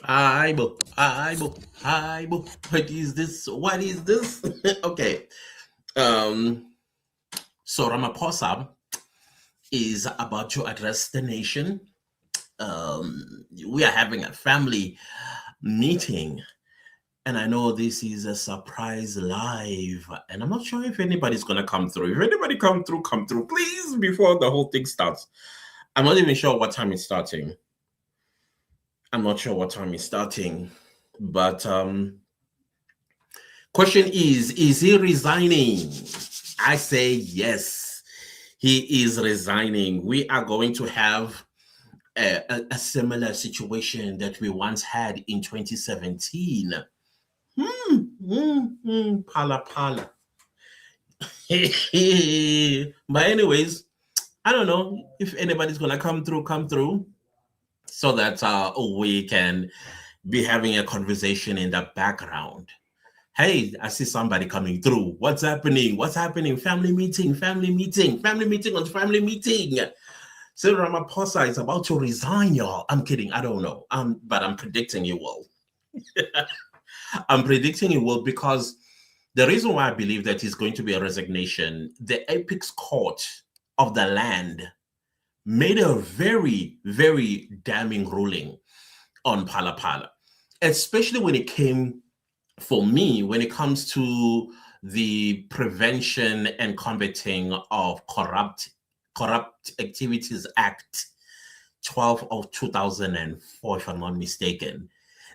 Hi, boo. Hi, boo. Hi, boo. What is this? What is this? Okay. Um. So Ramaphosa is about to address the nation. We are having a family meeting, and I know this is a surprise live, and I'm not sure if anybody's gonna come through. If anybody come through, please, before the whole thing starts. I'm not even sure what time it's starting. I'm not sure what time it's starting, but question is he resigning? I say yes, he is resigning. We are going to have a similar situation that we once had in 2017. Pala pala. But anyways, I don't know if anybody's gonna come through, so that we can be having a conversation in the background. Hey, I see somebody coming through. What's happening? What's happening? Family meeting, family meeting, family meeting on family meeting. Cyril Ramaphosa is about to resign, y'all. I'm kidding. I don't know. But I'm predicting he will. I'm predicting he will because the reason why I believe that he's going to be a resignation, the apex court of the land made a very, very damning ruling on Pala Pala, especially when it came, for me, when it comes to the prevention and combating of corrupt activities act 12 of 2004, if I'm not mistaken.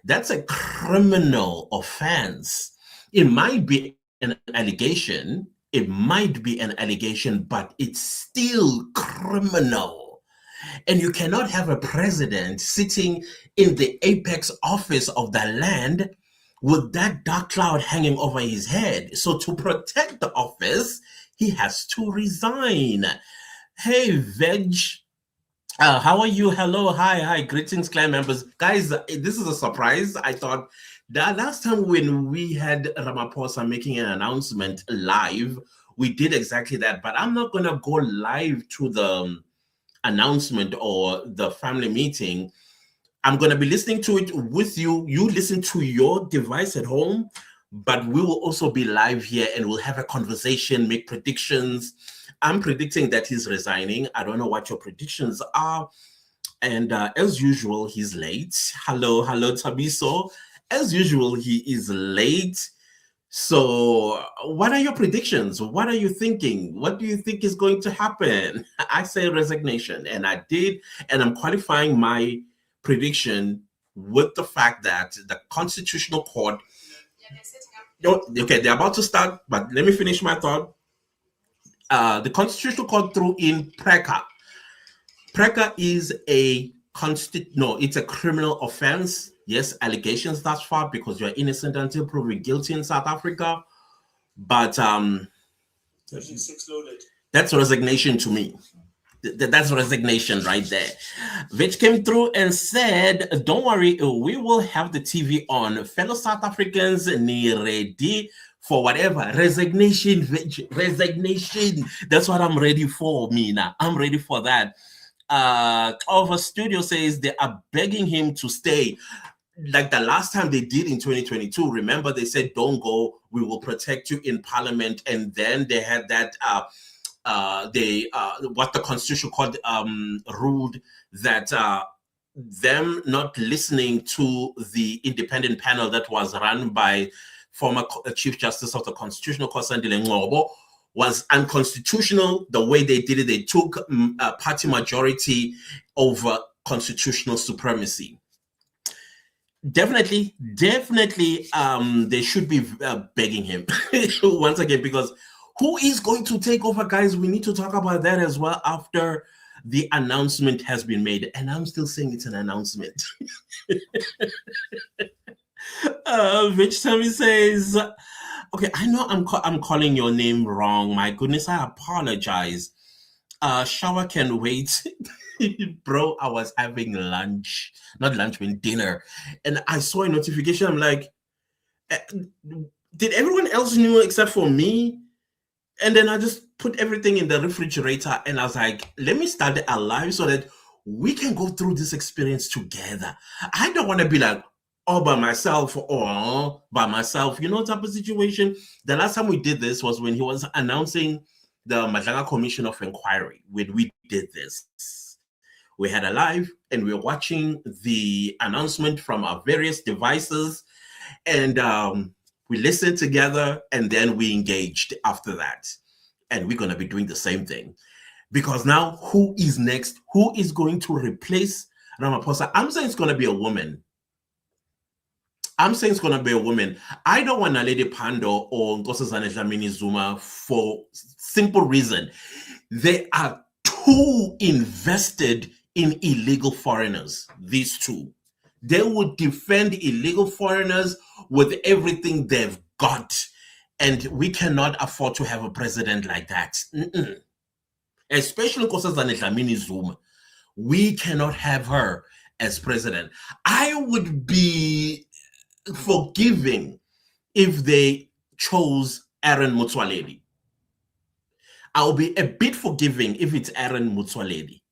That's a criminal offense. It might be an allegation, but it's still criminal. And you cannot have a president sitting in the apex office of the land with that dark cloud hanging over his head. So, to protect the office, he has to resign. Hey, Veg, how are you? Hello, hi, greetings, clan members. Guys, this is a surprise. I thought that last time when we had Ramaphosa making an announcement live, we did exactly that. But I'm not going to go live to the announcement or the family meeting. I'm going to be listening to it with you. You listen to your device at home, but we will also be live here and we'll have a conversation, make predictions. I'm predicting that he's resigning. I don't know what your predictions are. And as usual, he's late. Hello, Tabiso. As usual, he is late. So, what are your predictions? What are you thinking? What do you think is going to happen? I say resignation, and I did, and I'm qualifying my prediction with the fact that the Constitutional Court. Okay, they're about to start, but let me finish my thought. The Constitutional Court threw in PRECA. PRECA is it's a criminal offense. Yes, allegations thus far because you're innocent until proven guilty in South Africa. But that's resignation to me. That's resignation right there. Which came through and said, don't worry, we will have the TV on. Fellow South Africans, ni ready for whatever. Resignation. That's what I'm ready for, Mina. I'm ready for that. Over Studio says they are begging him to stay. Like the last time they did in 2022, remember they said, don't go, we will protect you in parliament. And then they had that what the Constitution called ruled that them not listening to the independent panel that was run by former Chief Justice of the Constitutional Court, Sandile Ngcobo, was unconstitutional. The way they did it, they took a party majority over constitutional supremacy. Definitely, they should be begging him once again, because who is going to take over, guys? We need to talk about that as well after the announcement has been made. And I'm still saying it's an announcement. Which Tammy says, okay, I know I'm calling your name wrong. My goodness, I apologize. Shower can wait. Bro, I was having lunch, not lunch, but dinner. And I saw a notification. I'm like, did everyone else knew except for me? And then I just put everything in the refrigerator and I was like, let me start it alive so that we can go through this experience together. I don't want to be like, all by myself or by myself, type of situation. The last time we did this was when he was announcing the Madlaga Commission of Inquiry. When we did this, we had a live and we were watching the announcement from our various devices, and we listened together, and then we engaged after that. And we're going to be doing the same thing. Because now, who is next? Who is going to replace Ramaphosa? I'm saying it's going to be a woman. I don't want Naledi Pandor or Nkosazana Dlamini Zuma for simple reason. They are too invested in illegal foreigners, these two. They would defend illegal foreigners with everything they've got. And we cannot afford to have a president like that. Especially Nkosazana Dlamini Zuma. We cannot have her as president. I would be forgiving if they chose Aaron Motsoaledi. I'll be a bit forgiving if it's Aaron Motsoaledi.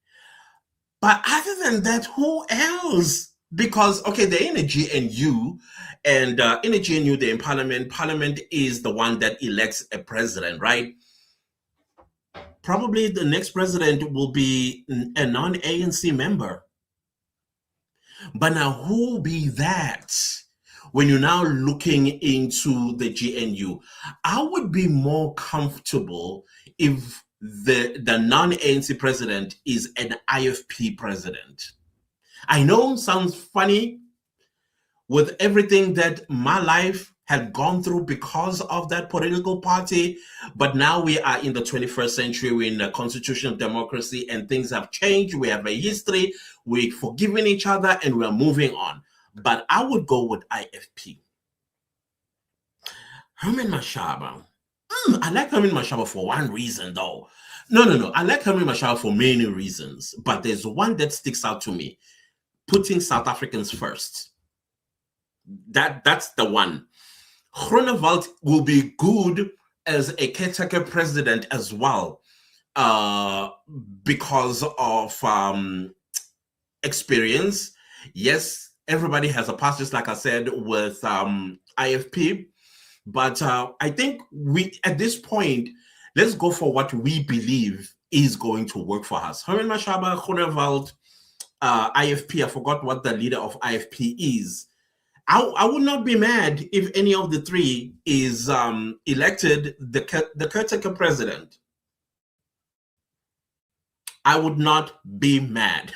But other than that, who else? Because, okay, they're in a GNU, and in a GNU, they're in parliament. Parliament is the one that elects a president, right? Probably the next president will be a non-ANC member. But now, who will be that? When you're now looking into the GNU, I would be more comfortable if the non-ANC president is an IFP president. I know it sounds funny with everything that my life had gone through because of that political party, but now we are in the 21st century. We're in a constitutional democracy and things have changed. We have a history. We've forgiven each other and we're moving on. But I would go with IFP. Herman Mashaba. I like Herman Mashaba for one reason, though. No. I like Herman Mashaba for many reasons, but there's one that sticks out to me: putting South Africans first. That's the one. Groenewald will be good as a caretaker president as well, because of experience. Yes. Everybody has a past, just like I said, with IFP. But I think at this point, let's go for what we believe is going to work for us. Herman Mashaba, Groenewald, IFP. I forgot what the leader of IFP is. I would not be mad if any of the three is elected the caretaker president. I would not be mad.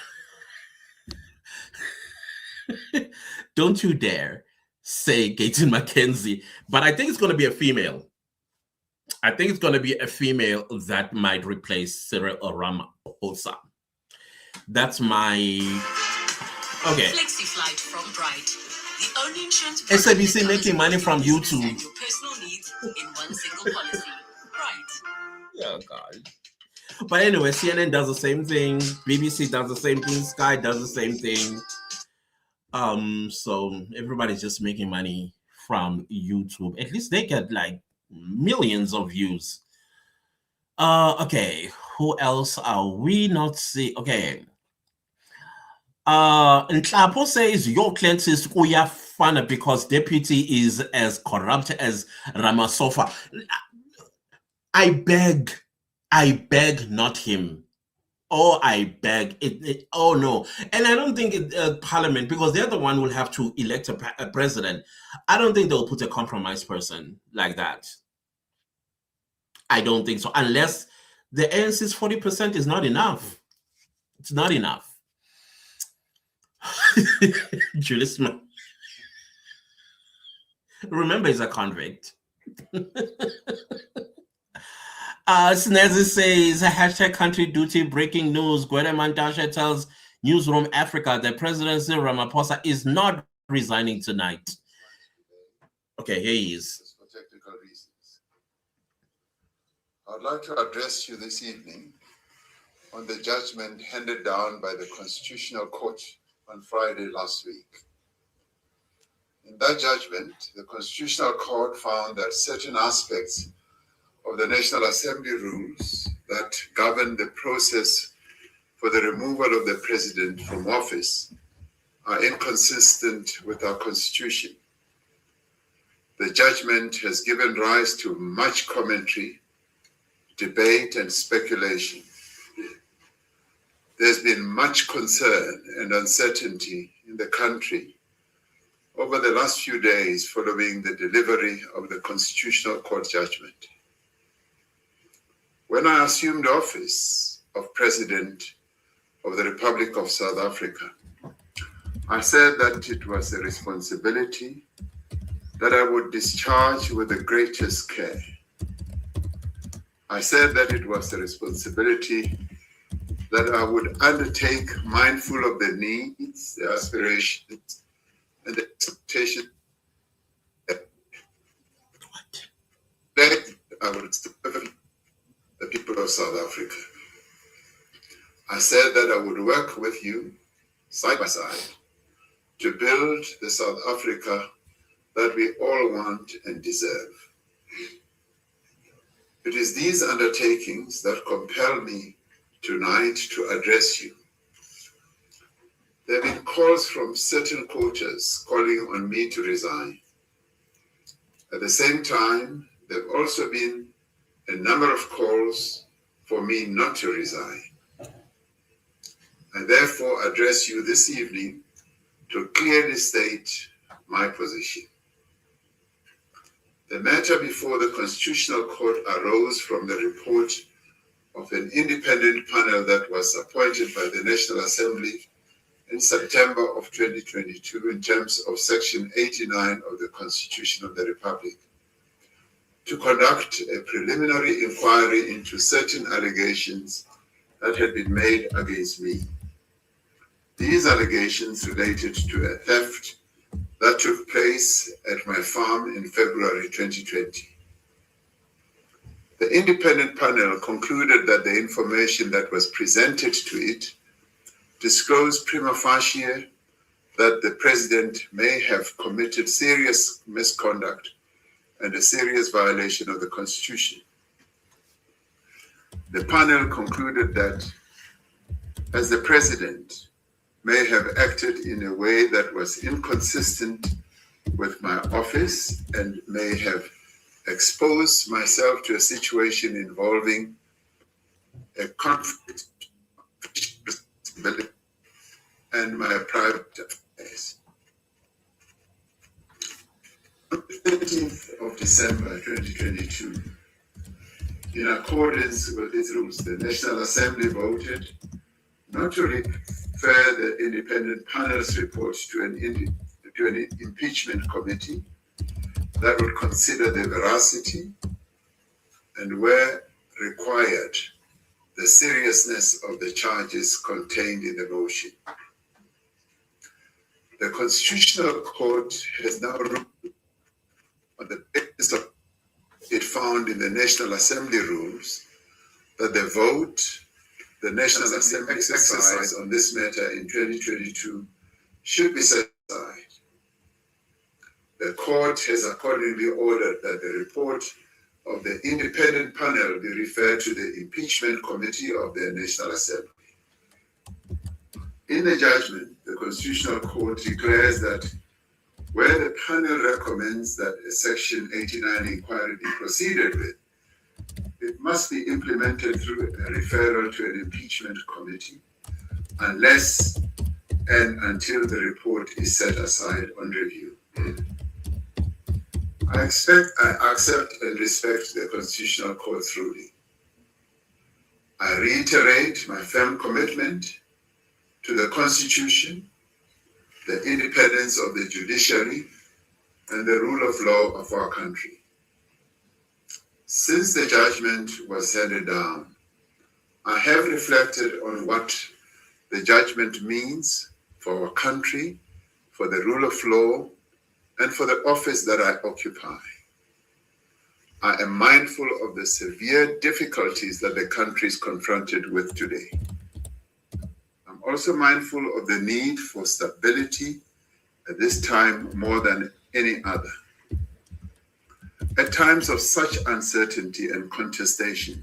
Don't you dare say Gayton McKenzie. But I think it's going to be a female. I think it's going to be a female that might replace Cyril Ramaphosa. That's my... Okay. Flexi flight from Bright. The only insurance SABC making money from YouTube. And your personal needs in one single policy. Bright. Oh, God. But anyway, CNN does the same thing. BBC does the same thing. Sky does the same thing. So everybody's just making money from YouTube. At least they get like millions of views. Okay, who else are we not seeing? Okay. Nhlapo says your client is Uyafana because deputy is as corrupt as Ramasofa. I beg, not him. Oh, I beg. Oh, no. And I don't think Parliament, because they're the one who will have to elect a president. I don't think they'll put a compromised person like that. I don't think so. Unless the ANC's 40% is not enough. It's not enough. Julius, remember, he's a convict. Snazzy says, hashtag country duty, breaking news. Gwede Mantashe tells Newsroom Africa that President Cyril Ramaphosa is not resigning tonight. Okay, here he is. For technical reasons. I'd like to address you this evening on the judgment handed down by the Constitutional Court on Friday last week. In that judgment, the Constitutional Court found that certain aspects of the National Assembly rules that govern the process for the removal of the president from office are inconsistent with our Constitution. The judgment has given rise to much commentary, debate, and speculation. There's been much concern and uncertainty in the country over the last few days following the delivery of the Constitutional Court judgment. When I assumed office of President of the Republic of South Africa, I said that it was a responsibility that I would discharge with the greatest care. I said that it was a responsibility that I would undertake mindful of the needs, the aspirations, and the expectations that I would serve the people of South Africa. I said that I would work with you side by side to build the South Africa that we all want and deserve. It is these undertakings that compel me tonight to address you. There have been calls from certain quarters calling on me to resign. At the same time, there have also been a number of calls for me not to resign. I therefore address you this evening to clearly state my position. The matter before the Constitutional Court arose from the report of an independent panel that was appointed by the National Assembly in September of 2022 in terms of Section 89 of the Constitution of the Republic to conduct a preliminary inquiry into certain allegations that had been made against me. These allegations related to a theft that took place at my farm in February 2020. The independent panel concluded that the information that was presented to it disclosed prima facie that the President may have committed serious misconduct and a serious violation of the Constitution. The panel concluded that as the President may have acted in a way that was inconsistent with my office and may have exposed myself to a situation involving a conflict of responsibility and my private affairs. On the 13th of December 2022, in accordance with its rules, the National Assembly voted not to refer the independent panel's report to an impeachment committee that would consider the veracity and, where required, the seriousness of the charges contained in the motion. The Constitutional Court has now ruled on the basis of it found in the National Assembly rules that the National Assembly exercise on this matter in 2022 should be set aside. The court has accordingly ordered that the report of the independent panel be referred to the impeachment committee of the National Assembly. In the judgment, the Constitutional Court declares that where the panel recommends that a Section 89 inquiry be proceeded with, it must be implemented through a referral to an impeachment committee unless and until the report is set aside on review. I accept and respect the Constitutional Court's ruling. I reiterate my firm commitment to the Constitution, the independence of the judiciary, and the rule of law of our country. Since the judgment was handed down, I have reflected on what the judgment means for our country, for the rule of law, and for the office that I occupy. I am mindful of the severe difficulties that the country is confronted with today. I'm also mindful of the need for stability at this time more than any other. At times of such uncertainty and contestation,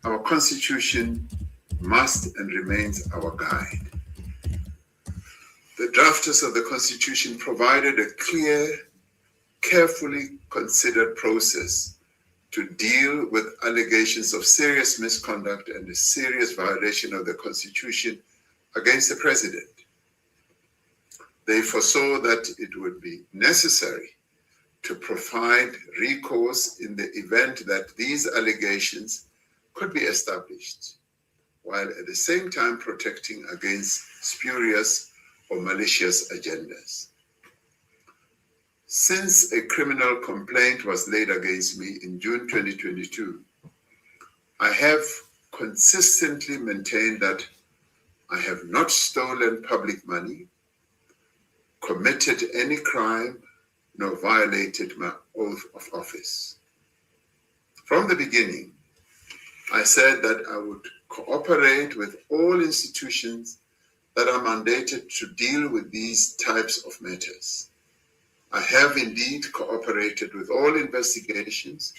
our Constitution must and remains our guide. The drafters of the Constitution provided a clear, carefully considered process to deal with allegations of serious misconduct and a serious violation of the Constitution against the President. They foresaw that it would be necessary to provide recourse in the event that these allegations could be established, while at the same time protecting against spurious or malicious agendas. Since a criminal complaint was laid against me in June 2022, I have consistently maintained that I have not stolen public money, committed any crime, nor violated my oath of office. From the beginning, I said that I would cooperate with all institutions that are mandated to deal with these types of matters. I have indeed cooperated with all investigations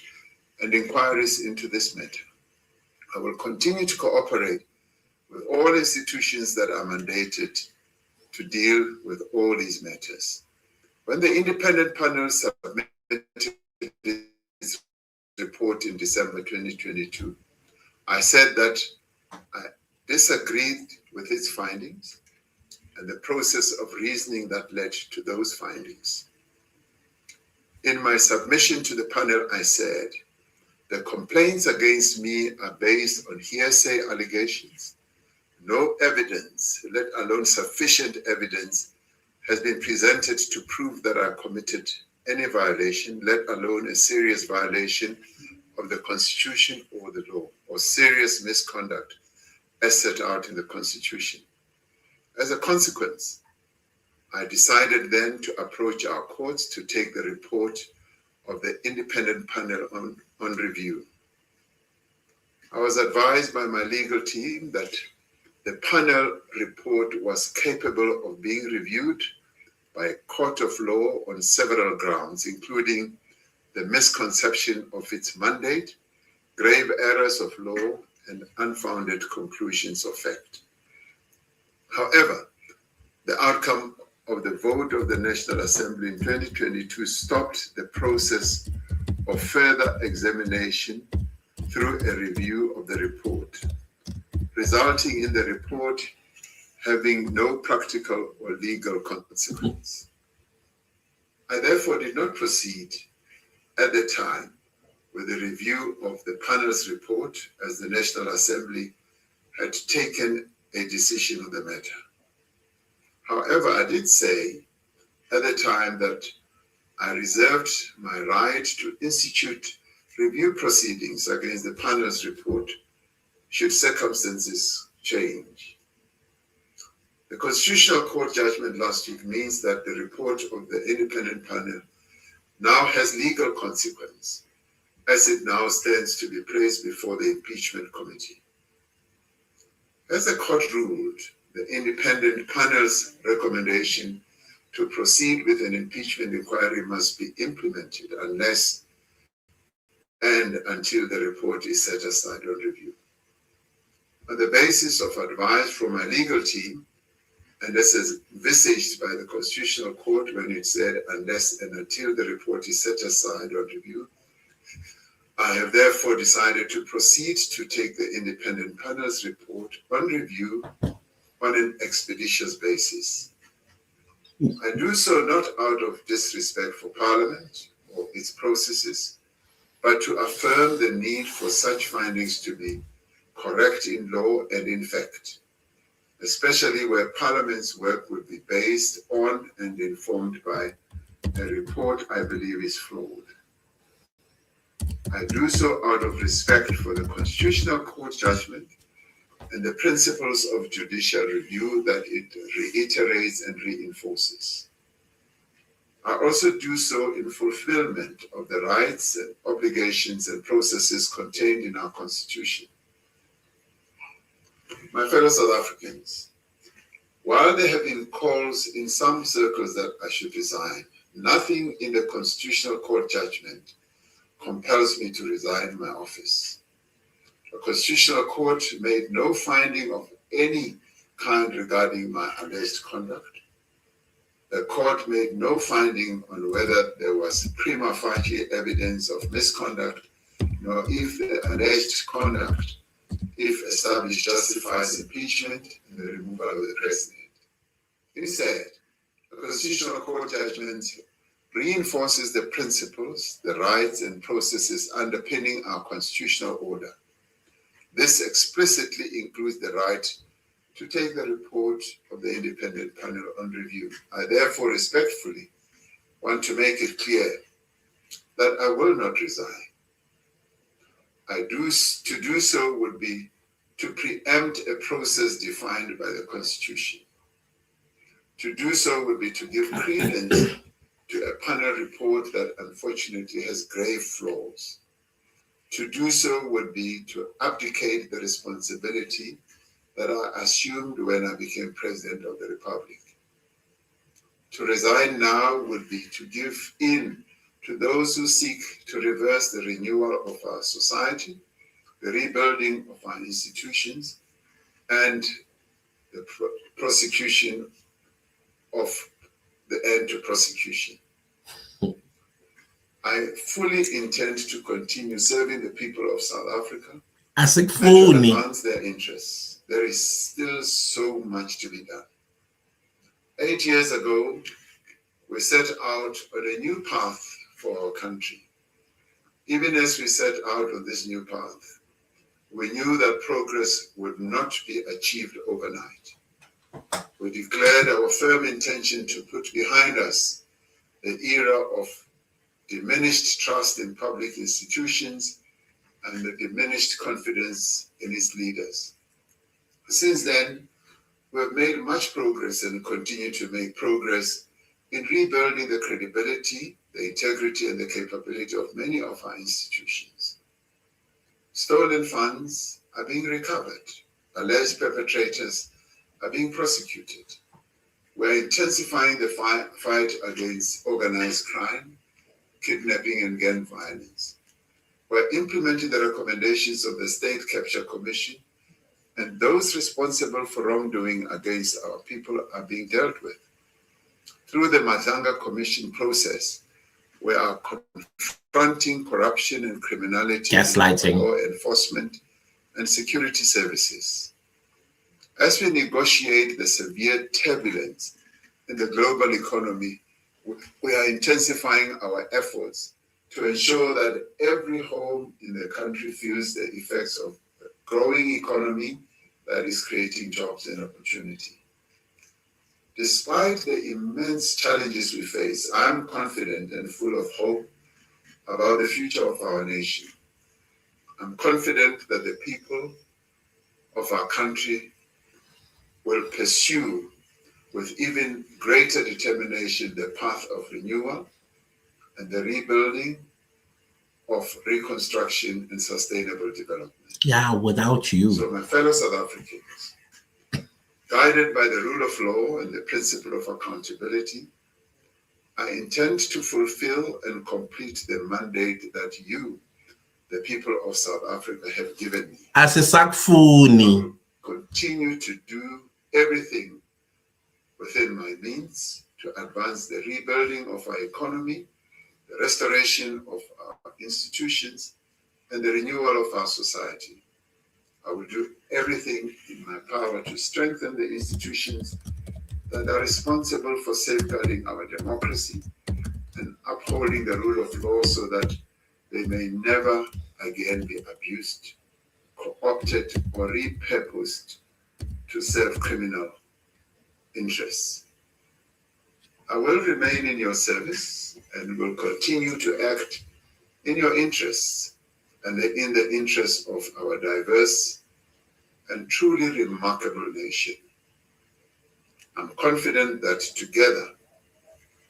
and inquiries into this matter. I will continue to cooperate with all institutions that are mandated to deal with all these matters. When the independent panel submitted its report in December 2022, I said that I disagreed with its findings and the process of reasoning that led to those findings. In my submission to the panel, I said, the complaints against me are based on hearsay allegations. No evidence, let alone sufficient evidence, has been presented to prove that I committed any violation, let alone a serious violation of the Constitution or the law, or serious misconduct as set out in the Constitution. As a consequence, I decided then to approach our courts to take the report of the independent panel on review. I was advised by my legal team that the panel report was capable of being reviewed by a court of law on several grounds, including the misconception of its mandate, grave errors of law, and unfounded conclusions of fact. However, the outcome of the vote of the National Assembly in 2022 stopped the process of further examination through a review of the report, resulting in the report having no practical or legal consequence. I therefore did not proceed at the time with the review of the panel's report, as the National Assembly had taken a decision on the matter. However, I did say at the time that I reserved my right to institute review proceedings against the panel's report should circumstances change. The Constitutional Court judgment last week means that the report of the independent panel now has legal consequence, as it now stands to be placed before the impeachment committee. As the court ruled, the independent panel's recommendation to proceed with an impeachment inquiry must be implemented unless and until the report is set aside on review. On the basis of advice from my legal team, and this is envisaged by the Constitutional Court when it said unless and until the report is set aside on review, I have therefore decided to proceed to take the independent panel's report on review on an expeditious basis. I do so not out of disrespect for Parliament or its processes, but to affirm the need for such findings to be correct in law and in fact, especially where Parliament's work will be based on and informed by a report I believe is flawed. I do so out of respect for the Constitutional Court judgment and the principles of judicial review that it reiterates and reinforces. I also do so in fulfillment of the rights and obligations and processes contained in our Constitution. My fellow South Africans, while there have been calls in some circles that I should resign, nothing in the Constitutional Court judgment compels me to resign my office. The Constitutional Court made no finding of any kind regarding my alleged conduct, The court made no finding on whether there was prima facie evidence of misconduct, nor if the alleged conduct, if established, justifies impeachment and the removal of the president. Instead, the Constitutional Court judgment reinforces the principles, the rights, and processes underpinning our constitutional order. This explicitly includes the right to take the report of the independent panel on review. I therefore respectfully want to make it clear that I will not resign. To do so would be to preempt a process defined by the Constitution. To do so would be to give credence to a panel report that unfortunately has grave flaws. To do so would be to abdicate the responsibility that I assumed when I became President of the Republic. To resign now would be to give in to those who seek to reverse the renewal of our society, the rebuilding of our institutions, and the prosecution of the end to prosecution. I fully intend to continue serving the people of South Africa and to advance their interests. There is still so much to be done. 8 years ago, we set out on a new path for our country. Even as we set out on this new path, we knew that progress would not be achieved overnight. We declared our firm intention to put behind us the era of diminished trust in public institutions and the diminished confidence in its leaders. Since then, we have made much progress and continue to make progress in rebuilding the credibility, the integrity, and the capability of many of our institutions. Stolen funds are being recovered. Alleged perpetrators are being prosecuted. We're intensifying the fight against organized crime, kidnapping, and gang violence. We're implementing the recommendations of the State Capture Commission, and those responsible for wrongdoing against our people are being dealt with. Through the Mazanga Commission process, we are confronting corruption and criminality, gaslighting, law enforcement, and security services. As we negotiate the severe turbulence in the global economy, we are intensifying our efforts to ensure that every home in the country feels the effects of a growing economy that is creating jobs and opportunity. Despite the immense challenges we face, I'm confident and full of hope about the future of our nation. I'm confident that the people of our country will pursue with even greater determination the path of renewal and the rebuilding of reconstruction and sustainable development. Yeah, without you. So my fellow South Africans, guided by the rule of law and the principle of accountability, I intend to fulfill and complete the mandate that you, the people of South Africa, have given me. As a Sakfuni, I will continue to do everything within my means to advance the rebuilding of our economy, the restoration of our institutions, and the renewal of our society. I will do everything in my power to strengthen the institutions that are responsible for safeguarding our democracy and upholding the rule of law so that they may never again be abused, co-opted, or repurposed to serve criminal interests. I will remain in your service and will continue to act in your interests and in the interests of our diverse and truly remarkable nation. I'm confident that together,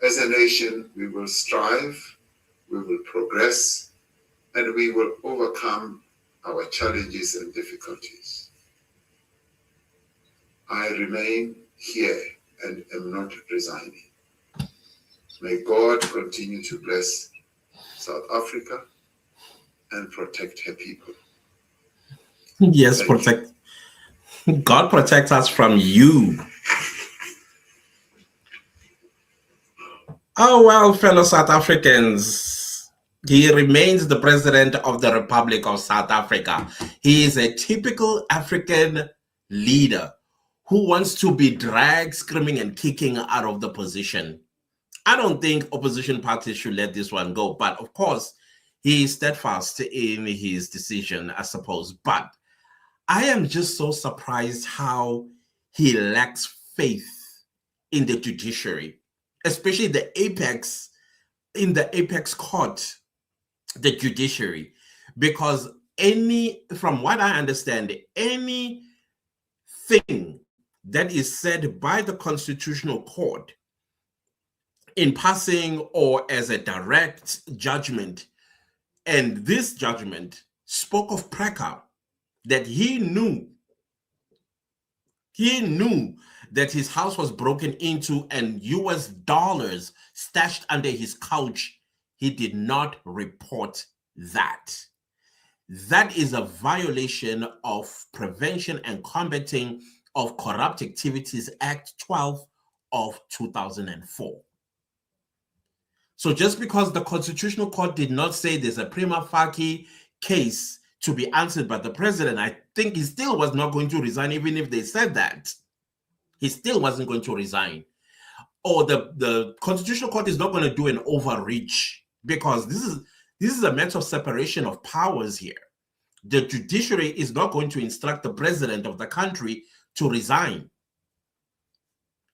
as a nation, we will strive, we will progress, and we will overcome our challenges and difficulties. I remain here and am not resigning. May God continue to bless South Africa and protect her people. Yes, God protect us from you. Oh, well, fellow South Africans, he remains the president of the Republic of South Africa. He is a typical African leader who wants to be dragged screaming and kicking out of the position. I don't think opposition parties should let this one go, but of course, he is steadfast in his decision, I suppose. But I am just so surprised how he lacks faith in the judiciary, especially in the apex court, the judiciary, because from what I understand, anything that is said by the Constitutional Court in passing or as a direct judgment, and this judgment spoke of Preka, that he knew that his house was broken into and US dollars stashed under his couch. He did not report that. That is a violation of Prevention and Combating of Corrupt Activities Act 12 of 2004. So just because the Constitutional Court did not say there's a prima facie case to be answered by the president, I think he still was not going to resign, even if they said that. He still wasn't going to resign. Or the Constitutional Court is not going to do an overreach, because this is a matter of separation of powers here. The judiciary is not going to instruct the president of the country to resign.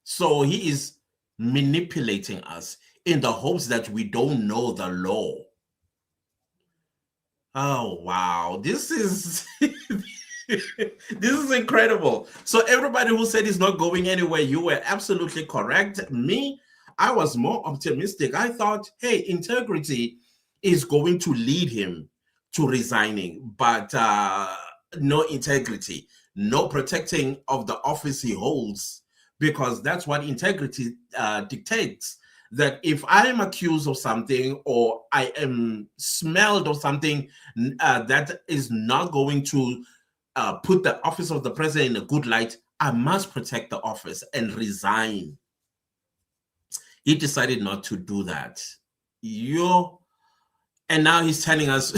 So he is manipulating us in the hopes that we don't know the law. Oh, wow. This is this is incredible. So everybody who said he's not going anywhere, you were absolutely correct. Me, I was more optimistic. I thought, hey, integrity is going to lead him to resigning, but no integrity, no protecting of the office he holds, because that's what integrity dictates. That if I am accused of something or I am smelled of something that is not going to put the office of the president in a good light, I must protect the office and resign. He decided not to do that. And now he's telling us,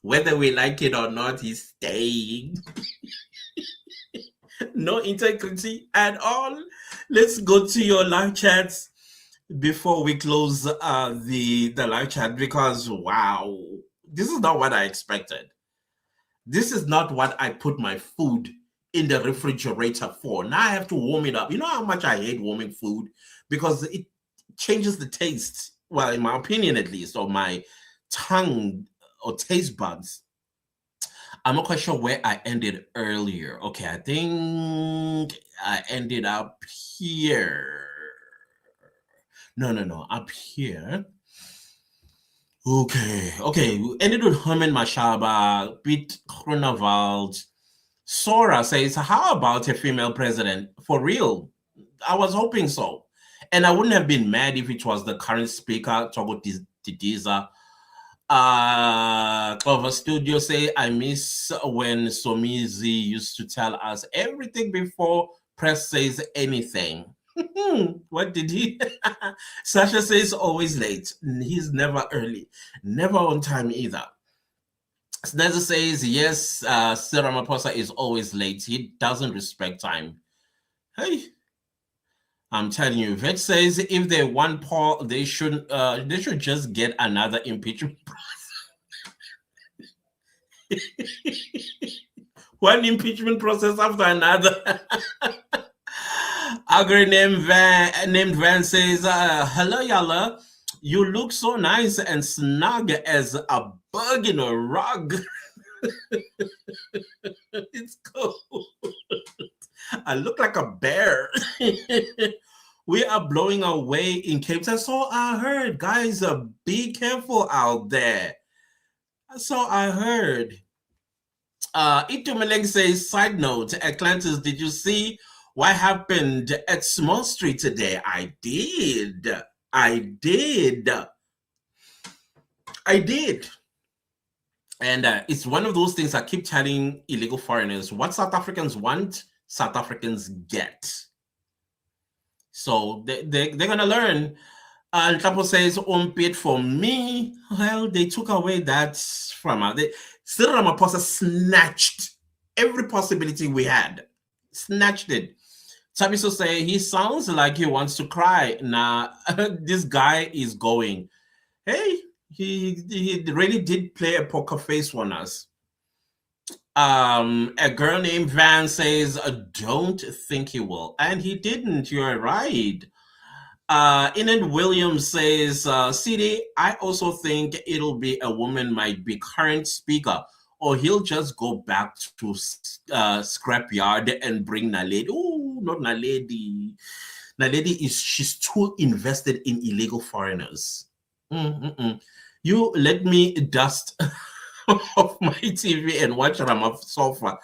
whether we like it or not, he's staying. No integrity at all. Let's go to your live chats before we close the live chat, because wow, this is not what I expected. This is not what I put my food in the refrigerator for. Now I have to warm it up. You know how much I hate warming food, because it changes the taste. Well, in my opinion, at least, or my tongue or taste buds. I'm not quite sure where I ended earlier. Okay, I think I ended up here. No, up here. Okay. We ended with Herman Mashaba, Pete Groenewald. Sora says, how about a female president? For real? I was hoping so. And I wouldn't have been mad if it was the current speaker, Togo Didiza. Clover Studio say, I miss when Somizi used to tell us everything before press says anything. What did he? Sasha says always late. He's never early, never on time either. Snezza says, yes, Cyril Ramaphosa is always late. He doesn't respect time. Hey, I'm telling you. Vet says, if they want Paul, they should just get another impeachment process. One impeachment process after another. Agri named Van says, hello, Yala. You look so nice and snug as a bug in a rug. It's cold. I look like a bear. We are blowing away in Cape Town. So I heard. Guys, be careful out there. So I heard. Itumeleng says, side note, Atlantis, did you see what happened at Small Street today? I did. And it's one of those things I keep telling illegal foreigners. What South Africans want, South Africans get. So they're going to learn. Tapo says, bit for me. Well, they took away that from us. Cyril Ramaphosa snatched every possibility we had. Snatched it. Tabiso say he sounds like he wants to cry. Nah, this guy is going. Hey, he really did play a poker face on us. A girl named Van says, don't think he will. And he didn't. You're right. Enid Williams says, CD, I also think it'll be a woman might be current speaker, or he'll just go back to scrapyard and bring Naledi. Oh, not Naledi. Naledi she's too invested in illegal foreigners. You let me dust off my TV and watch Ramaphosa.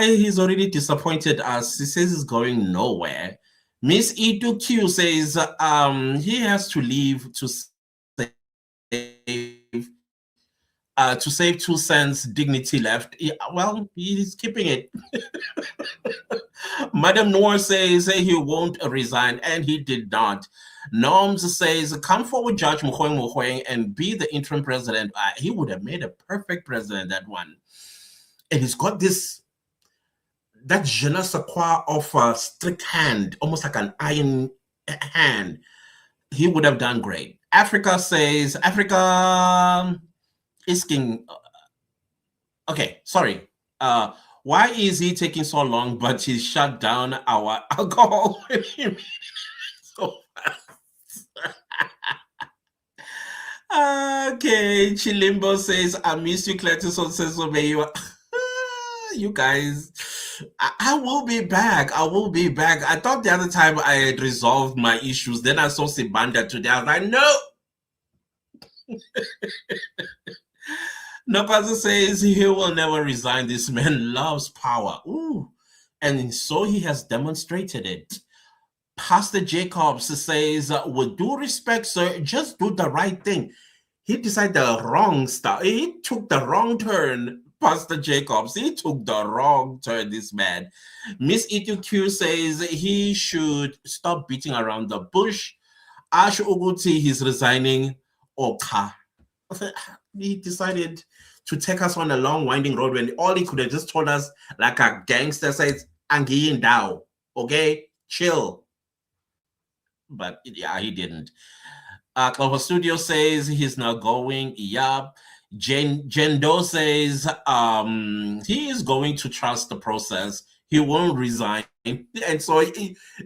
He's already disappointed us. He says he's going nowhere. Miss E2Q says he has to leave to save 2 cents dignity left. Well, he's keeping it. Madam Noor says he won't resign, and he did not. Norms says, come forward, Judge Mogoeng, and be the interim president. He would have made a perfect president, that one. And he's got that je ne sais quoi of a strict hand, almost like an iron hand. He would have done great. Africa says, Africa is king. Okay, sorry. Why is he taking so long, but he shut down our alcohol so fast? Okay, Chilimbo says, I miss you, Cletus says, you guys, I will be back. I will be back. I thought the other time I had resolved my issues. Then I saw Sibanda today. I was like, no. Napaza says he will never resign. This man loves power. Ooh. And so he has demonstrated it. Pastor Jacobs says, with due respect, sir, just do the right thing. He decided the wrong stuff. He took the wrong turn. Pastor Jacobs, he took the wrong turn, this man. Miss EQQ says he should stop beating around the bush. Ash Uguti, he's resigning. Oka. He decided to take us on a long winding road when all he could have just told us, like a gangster says, Angiyin Dao. Okay? Chill. But yeah, he didn't. Clover Studio says he's not going. Yup. Jendo says he is going to trust the process. He won't resign. And so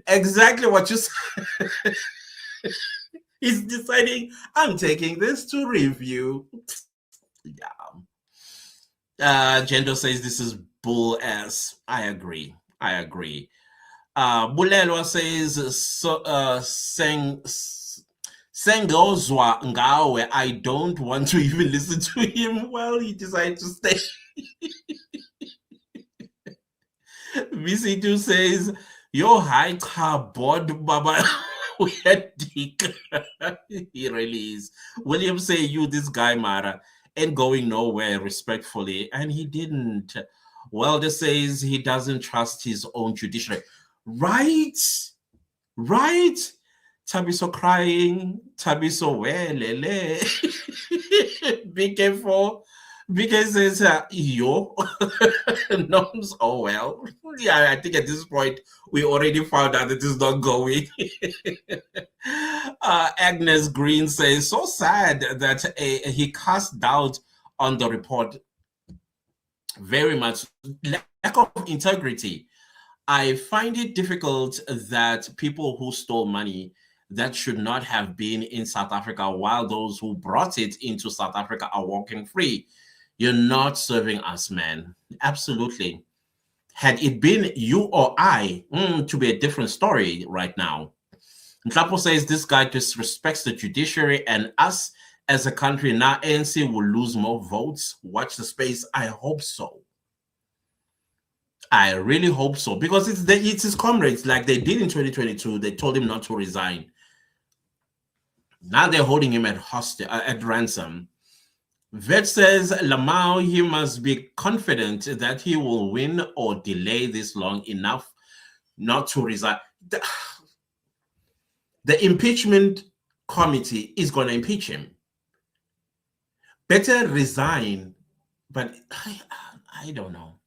exactly what you said. He's deciding, I'm taking this to review. Yeah. Jendo says this is bull ass. I agree. Bulelwa says Sengozwa Ngawe, I don't want to even listen to him. Well, he decided to stay. VC2 says, yo, hi, cardboard, Baba. Dick. He really is. William say, you, this guy, Mara, ain't going nowhere, respectfully. And he didn't. Welder says he doesn't trust his own judiciary. Right? Tabiso crying, Tabiso welele. Be careful. Because it's yo. Norms, oh well. Yeah, I think at this point we already found out that it's not going. Agnes Green says, so sad that he cast doubt on the report. Very much lack of integrity. I find it difficult that people who stole money that should not have been in South Africa while those who brought it into South Africa are walking free. You're not serving us, man. Absolutely. Had it been you or I, to be a different story right now. Nhlapo says this guy disrespects the judiciary and us as a country. Now ANC will lose more votes. Watch the space. I hope so. I really hope so, because it's his comrades, like they did in 2022. They told him not to resign. Now they're holding him at ransom. Vet says, Lamau, he must be confident that he will win or delay this long enough not to resign. The impeachment committee is going to impeach him. Better resign, but I don't know.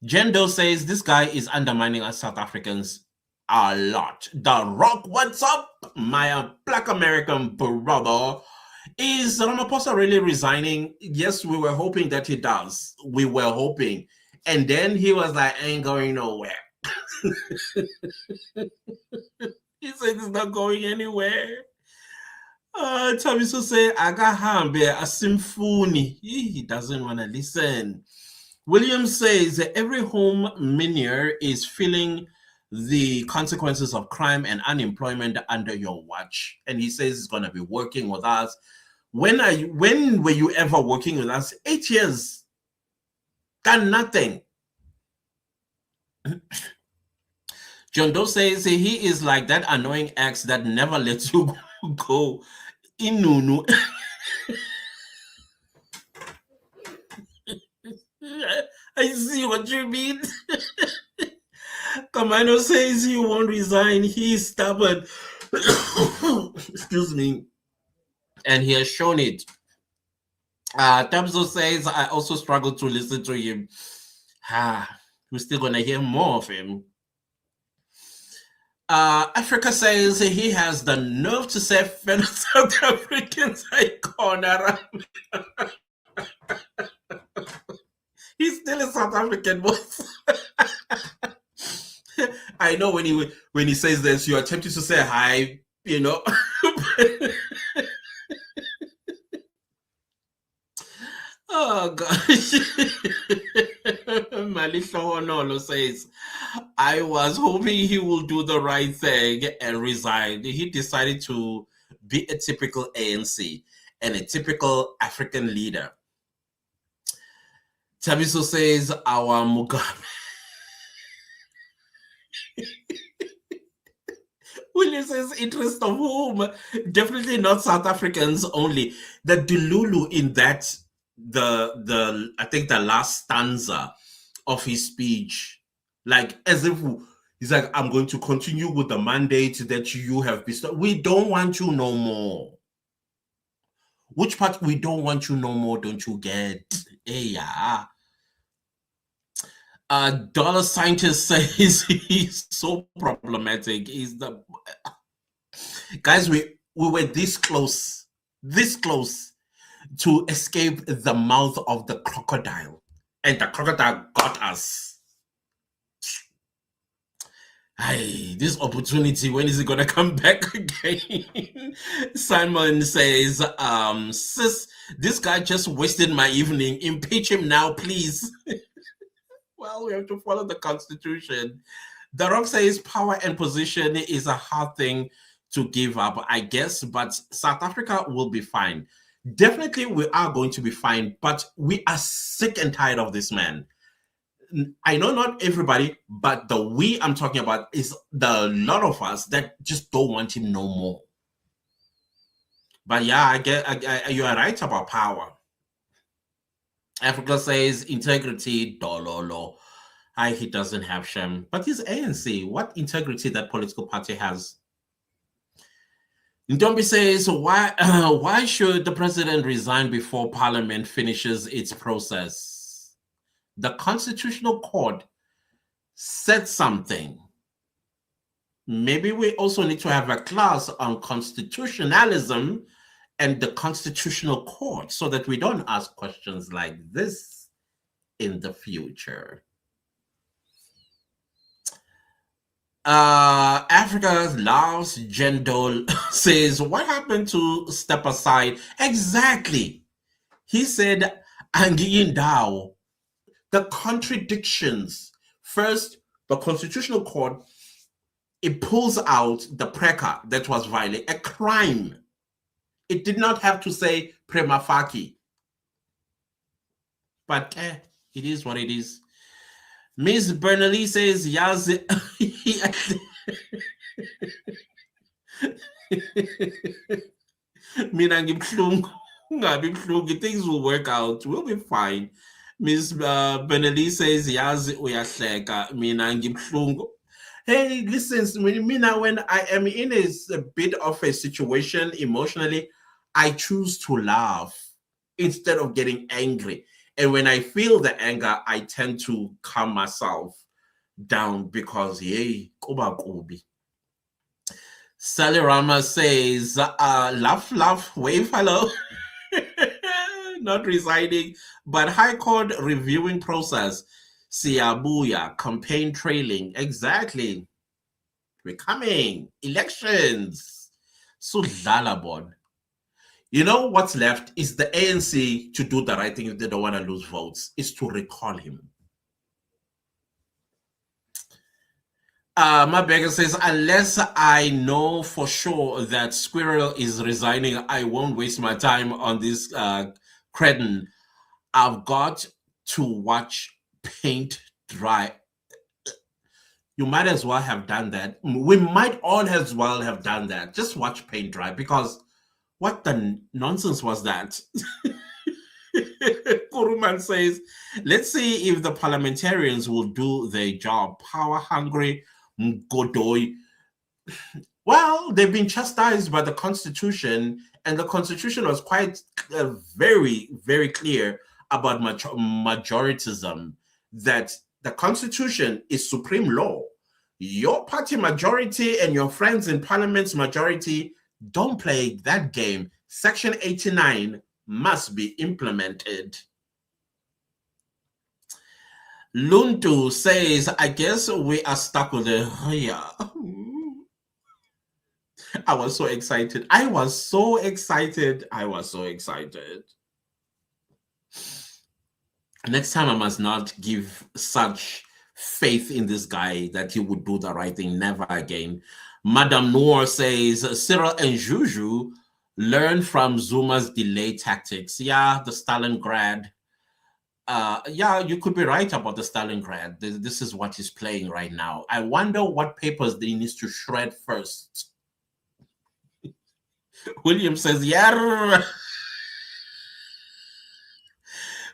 Jendo says this guy is undermining us South Africans a lot. The Rock, what's up? My Black American brother. Is Ramaphosa really resigning? Yes, we were hoping that he does. We were hoping. And then he was like, ain't going nowhere. He said he's not going anywhere. Tabiso say, Agahambe, a symphony. He doesn't want to listen. William says that every home miner is feeling the consequences of crime and unemployment under your watch. And he says he's going to be working with us. When were you ever working with us? 8 years. Done nothing. John Doe says he is like that annoying ex that never lets you go. Inunu. I see what you mean. Kamano says he won't resign. He's stubborn. Excuse me. And he has shown it. Tamso says, I also struggle to listen to him. We're still going to hear more of him. Africa says he has the nerve to say fellow South Africans icon. He's still a South African boss. I know when he says this, you're tempted to say hi, you know. Oh gosh. Malisha Honolo says, I was hoping he will do the right thing and resign. He decided to be a typical ANC and a typical African leader. Tabiso says, our Mugabe. William says, interest of whom? Definitely not South Africans only. The Dululu in that, I think the last stanza of his speech, like as if he's like, I'm going to continue with the mandate that you have bestowed. We don't want you no more. Which part we don't want you no more, don't you get? Hey, yeah. Dollar Scientist says he's so problematic. He's the guys, we were this close to escape the mouth of the crocodile, and the crocodile got us. Hey, this opportunity, when is it gonna come back again? Simon says, sis, this guy just wasted my evening. Impeach him now, please. Well, we have to follow the Constitution. The Rock says power and position is a hard thing to give up, I guess, but South Africa will be fine. Definitely, we are going to be fine, but we are sick and tired of this man. I know not everybody, but the we I'm talking about is the lot of us that just don't want him no more. But yeah, you are right about power. Africa says integrity, dololo. He doesn't have shame. But he's ANC. What integrity that political party has? Ndombi says, why should the president resign before parliament finishes its process? The Constitutional Court said something. Maybe we also need to have a class on constitutionalism and the Constitutional Court so that we don't ask questions like this in the future. Africa loves Jendol says, what happened to step aside? Exactly. He said, Angiindao, the contradictions. First, the Constitutional Court, it pulls out the preca that was violated, a crime. It did not have to say prima facie. But it is what it is. Miss Bernali says, yes. Things will work out. We'll be fine. Miss Bernali says, yes, uyahleka. Mina ngibhlungu. Hey, listen, me now, when I am in a bit of a situation emotionally, I choose to laugh instead of getting angry. And when I feel the anger, I tend to calm myself down because, hey, kuba kubi. Sally Rama says, laugh, laugh, wave hello. Not resigning, but High Court reviewing process. Siabuya, campaign trailing. Exactly. We're coming. Elections. Sudlala board. You know what's left is the ANC to do the right thing if they don't want to lose votes, is to recall him. Mabega says, unless I know for sure that Squirrel is resigning, I won't waste my time on this Credon. I've got to watch paint dry. You might as well have done that. We might all as well have done that. Just watch paint dry, because what the nonsense was that? Kuruman says, let's see if the parliamentarians will do their job. Power hungry, Godoy. Well, they've been chastised by the Constitution, and the Constitution was quite very, very clear about majoritism, that the Constitution is supreme law. Your party majority and your friends in Parliament's majority don't play that game. Section 89 must be implemented. Luntu says, I guess we are stuck with the I was so excited. I was so excited. Next time I must not give such faith in this guy that he would do the right thing. Never again. Madame Noor says, Cyril and Juju learn from Zuma's delay tactics. Yeah, the Stalingrad. Yeah, you could be right about the Stalingrad. This is what he's playing right now. I wonder what papers he needs to shred first. William says, yeah.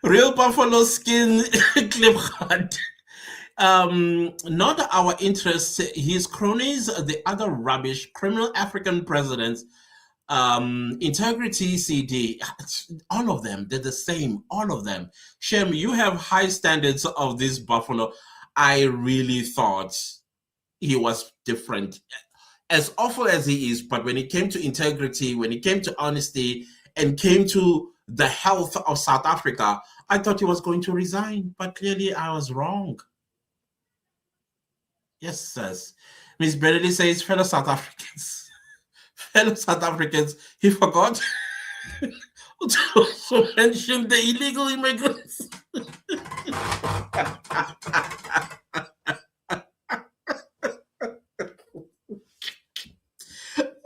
Real buffalo skin clip cut. Not our interest. His cronies, the other rubbish, criminal African presidents, Integrity CD, all of them, they're the same, all of them. Shem, you have high standards of this buffalo. I really thought he was different. As awful as he is, but when it came to integrity, when it came to honesty, and came to the health of South Africa, I thought he was going to resign, but clearly I was wrong. Yes, sirs. Miss Benedict says, fellow South Africans, he forgot to mention the illegal immigrants.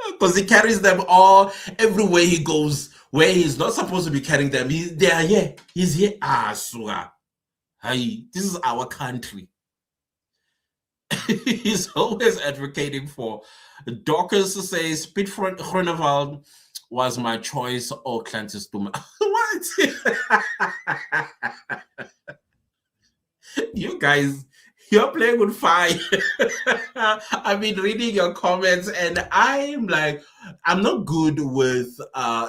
Because he carries them all everywhere he goes, where he's not supposed to be carrying them. They are here. He's here. Suga. Hey, this is our country. He's always advocating for. Dorcas says, Piet Groenewald was my choice, or Clantis Duma. What? You guys, you're playing with fire. I've been reading your comments, and I'm like, I'm not good with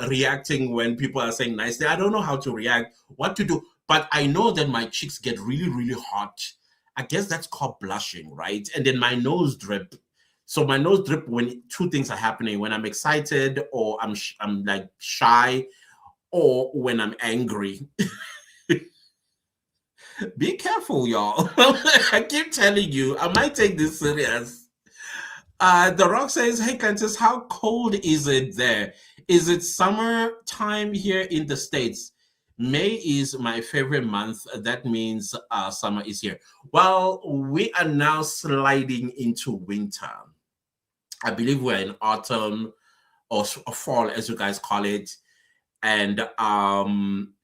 reacting when people are saying nice things. I don't know how to react, what to do, but I know that my cheeks get really, really hot. I guess that's called blushing, right? And then my nose drip. So my nose drip when two things are happening: when I'm excited, or I'm like shy, or when I'm angry. Be careful, y'all. I keep telling you, I might take this serious. The Rock says, hey, Cantus, how cold is it there? Is it summertime here in the States? May is my favorite month. That means summer is here. Well, we are now sliding into winter. I believe we're in autumn or fall, as you guys call it. And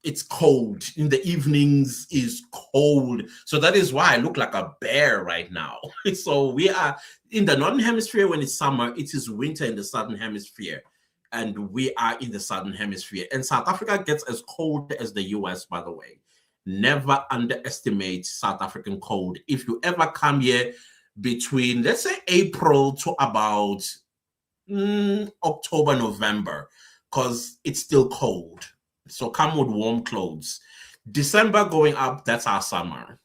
it's cold in the evenings, is cold, so that is why I look like a bear right now. So we are in the northern hemisphere. When it's summer, it is winter in the southern hemisphere, and we are in the southern hemisphere. And South Africa gets as cold as the US, by the way. Never underestimate South African cold. If you ever come here, between, let's say, April to about October, November, because it's still cold. So come with warm clothes. December going up, that's our summer.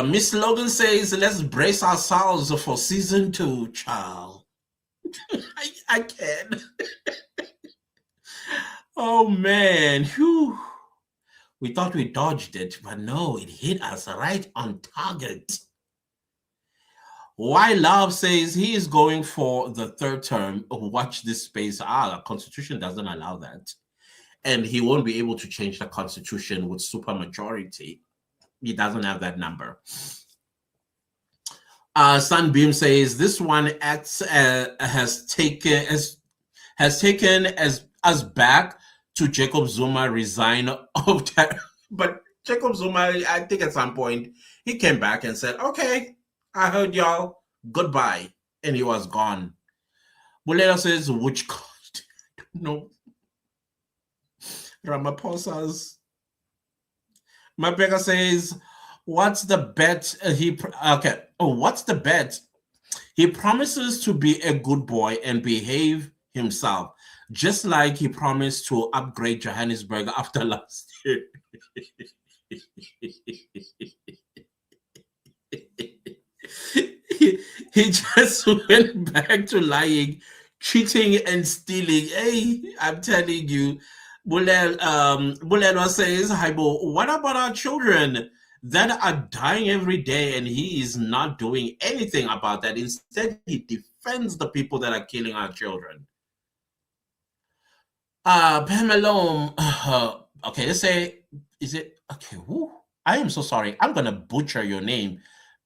Miss Logan says, let's brace ourselves for season 2, child. I can't. Oh man, whew. We thought we dodged it, but no, it hit us right on target. Why Love says he is going for the 3rd term. Watch this space. The Constitution doesn't allow that. And he won't be able to change the Constitution with supermajority. He doesn't have that number. Sunbeam says this one acts has taken us back to Jacob Zuma resign of that. But Jacob Zuma, I think at some point he came back and said, "Okay, I heard y'all. Goodbye," and he was gone. Bulera says, "Which God? No, Ramaphosa's." Mapeka says, "What's the bet?" What's the bet? He promises to be a good boy and behave himself, just like he promised to upgrade Johannesburg after last year. he just went back to lying, cheating, and stealing. Hey, I'm telling you. Bulelwa says, Haibo, what about our children that are dying every day and he is not doing anything about that? Instead, he defends the people that are killing our children. Pamela, okay, let's say, is it, okay, whoo, I am so sorry. I'm going to butcher your name.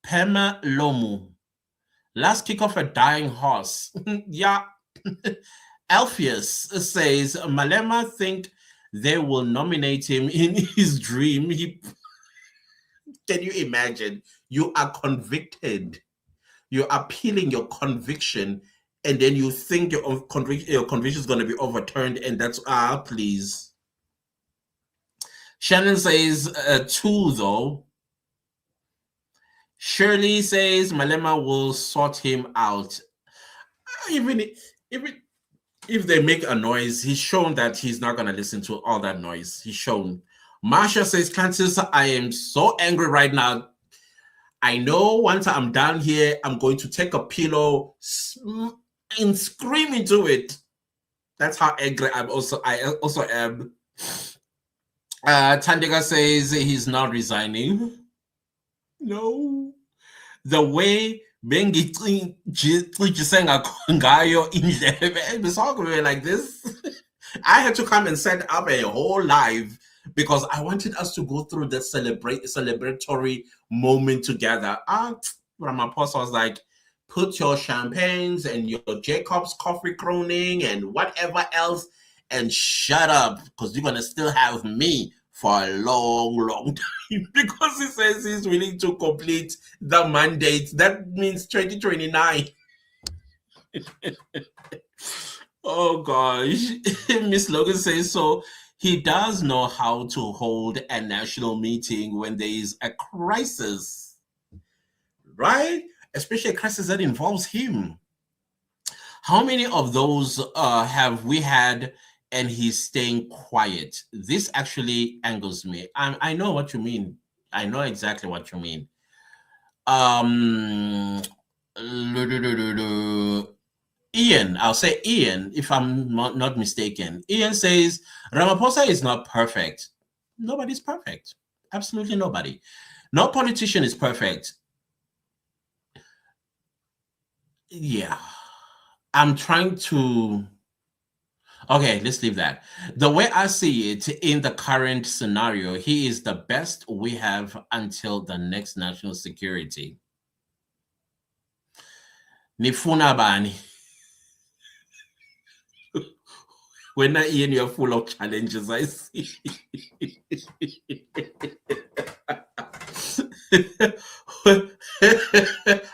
Pema Lomu. Last kick off a dying horse. Yeah. Alpheus says Malema think they will nominate him in his dream. Can you imagine? You are convicted. You're appealing your conviction, and then you think your conviction is going to be overturned, and that's please. Shannon says 2 though. Shirley says Malema will sort him out. Even if they make a noise, he's shown that he's not going to listen to all that noise. He's shown. Marsha says, Francis, I am so angry right now. I know once I'm down here, I'm going to take a pillow and scream into it. That's how angry I also am. Tandega says he's not resigning. No. The way Bengi like this. I had to come and set up a whole live because I wanted us to go through the celebratory moment together. Ramaphosa was like, put your champagnes and your Jacob's coffee croning and whatever else and shut up because you're going to still have me for a long time because he says he's willing to complete the mandate. That means 2029. Oh gosh. Miss Logan says so. He does know how to hold a national meeting when there is a crisis, right? Especially a crisis that involves him. How many of those have we had and he's staying quiet? This actually angers me. I know what you mean. I know exactly what you mean. Ian, I'll say Ian, if I'm not mistaken. Ian says, Ramaphosa is not perfect. Nobody's perfect. Absolutely nobody. No politician is perfect. Yeah. I'm trying to... Okay, let's leave that. The way I see it, in the current scenario, he is the best we have until the next national security. Nifuna bani. When Ian, you're full of challenges, I see.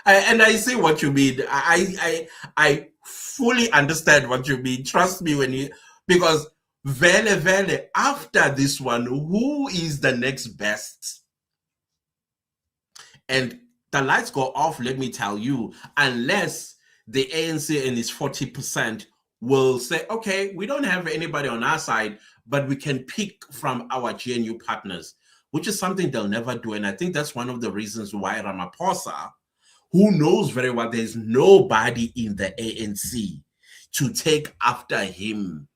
And I see what you mean. I fully understand what you mean. Trust me because vele after this one, who is the next best? And the lights go off, let me tell you, unless the ANC and its 40% will say, okay, we don't have anybody on our side, but we can pick from our GNU partners, which is something they'll never do. And I think that's one of the reasons why Ramaphosa, who knows very well there's nobody in the ANC to take after him,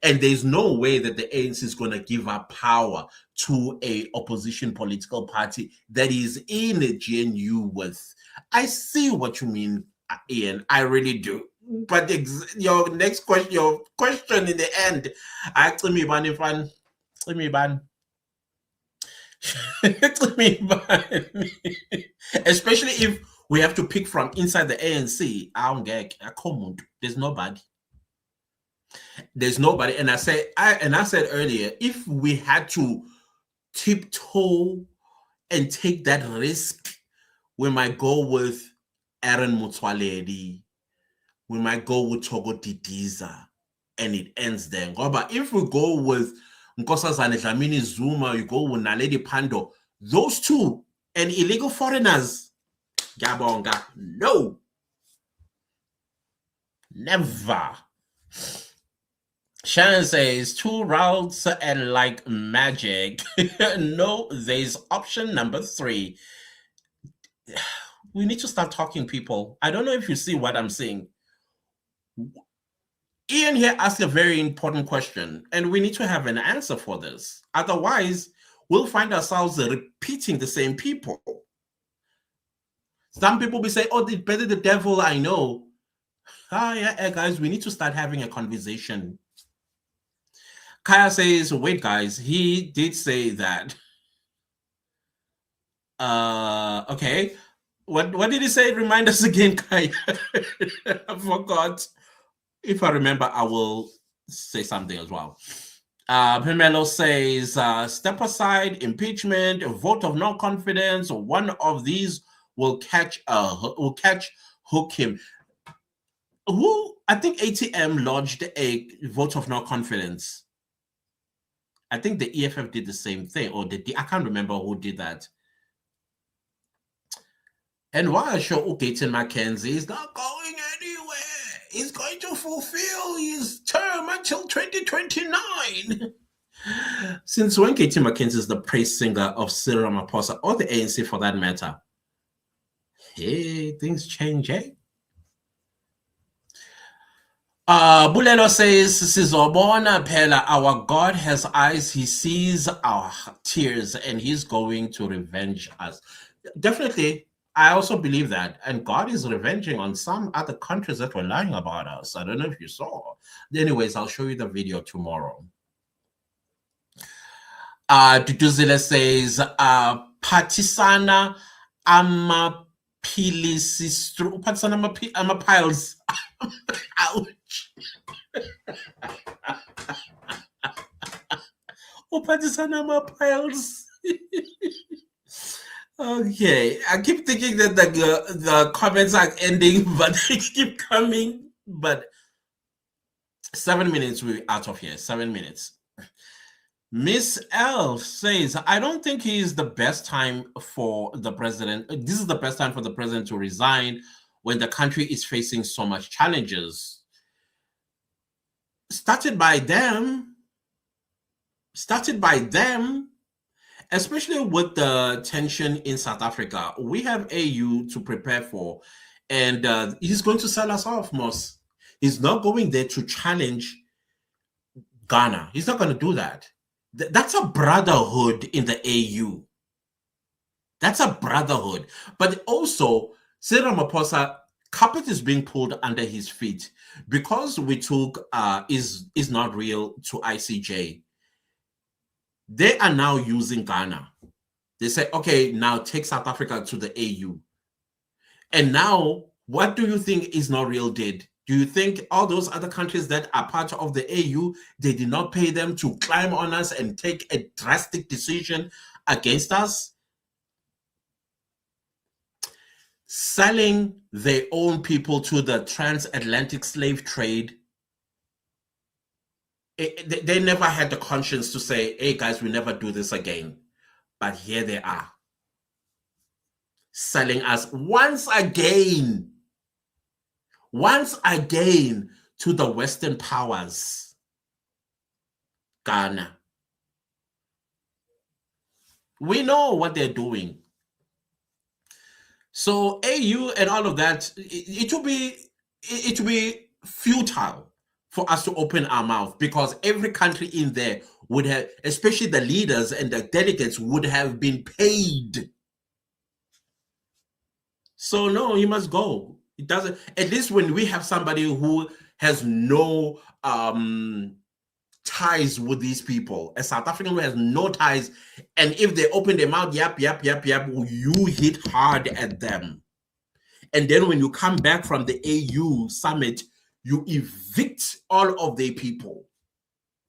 and there's no way that the ANC is going to give up power to a opposition political party that is in a GNU with. I see what you mean, Ian. I really do. But your next question, your question in the end, actually, especially if we have to pick from inside the ANC. There's nobody. There's nobody. And I said earlier, if we had to tiptoe and take that risk, we might go with Aaron Motsoaledi, we might go with Togo Didiza, and it ends there. But if we go with Nkosazana Dlamini Zuma, you go with Naledi Pandor, those two, and illegal foreigners, Gabonga, no. Never. Shannon says 2 routes and like magic. No, there's option number 3. We need to start talking, people. I don't know if you see what I'm saying. Ian here asked a very important question, and we need to have an answer for this. Otherwise, we'll find ourselves repeating the same people. Some people will say, oh, it's better the devil I know. Yeah, guys, we need to start having a conversation. Kaya says, wait, guys, he did say that. Okay. What did he say? Remind us again, Kaya. I forgot. If I remember, I will say something as well. Pamelo says, step aside, impeachment, a vote of no confidence. One of these will hook him. Who? I think ATM lodged a vote of no confidence. I think the EFF did the same thing, or I can't remember who did that. And while Gaten Mackenzie is not going anywhere, he's going to fulfill his term until 2029. Since when Gaten Mackenzie is the praise singer of Cyril Ramaphosa, or the ANC for that matter? Hey, things change, eh? Bulelo says, Sizobona Pela, our God has eyes, he sees our tears, and he's going to revenge us. Definitely, I also believe that. And God is revenging on some other countries that were lying about us. I don't know if you saw. Anyways, I'll show you the video tomorrow. Duduzile says, Patisana Amapilisistru. Patisana Amapiles. Ouch. Patisana Amapiles. Okay, I keep thinking that the comments are ending, but they keep coming. But 7 minutes, we're out of here. 7 minutes. Miss L says, I don't think he is the best time for the president. This is the best time for the president to resign when the country is facing so much challenges. Started by them, especially with the tension in South Africa. We have AU to prepare for, and he's going to sell us off, Moss. He's not going there to challenge Ghana. He's not going to do that. That's a brotherhood in the AU. That's a brotherhood. But also, Cyril Ramaphosa, carpet is being pulled under his feet because we took is not real to ICJ. They are now using Ghana. They say, okay, now take South Africa to the AU. And now, what do you think is not real did? Do you think all those other countries that are part of the AU, they did not pay them to climb on us and take a drastic decision against us? Selling their own people to the transatlantic slave trade, they never had the conscience to say, hey guys, we never do this again. But here they are. selling us once again to the Western powers. Ghana. We know what they're doing. So AU and all of that, it will be futile for us to open our mouth, because every country in there would have, especially the leaders and the delegates, would have been paid. So no, he must go. It doesn't, at least when we have somebody who has no ties with these people, a South African who has no ties, and if they open their mouth, yap, you hit hard at them. And then when you come back from the AU summit, you evict all of the people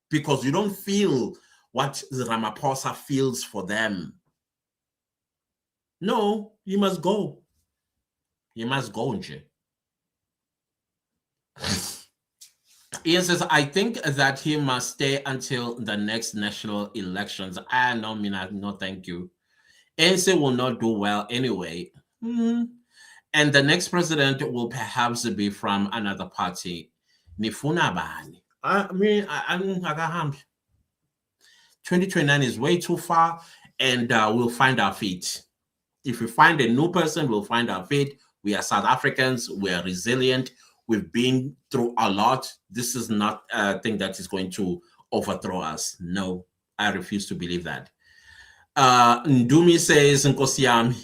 because you don't feel what Ramaphosa feels for them. No, he must go. He must go, Nje. Ian says, I think that he must stay until the next national elections. No, Mina, no, thank you. ANC will not do well anyway. And the next president will perhaps be from another party. Nifuna bani. I mean, I'm 2029 is way too far, and we'll find our feet. If we find a new person, we'll find our feet. We are South Africans. We are resilient. We've been through a lot. This is not a thing that is going to overthrow us. No, I refuse to believe that. Ndumi says, Nkosi yami,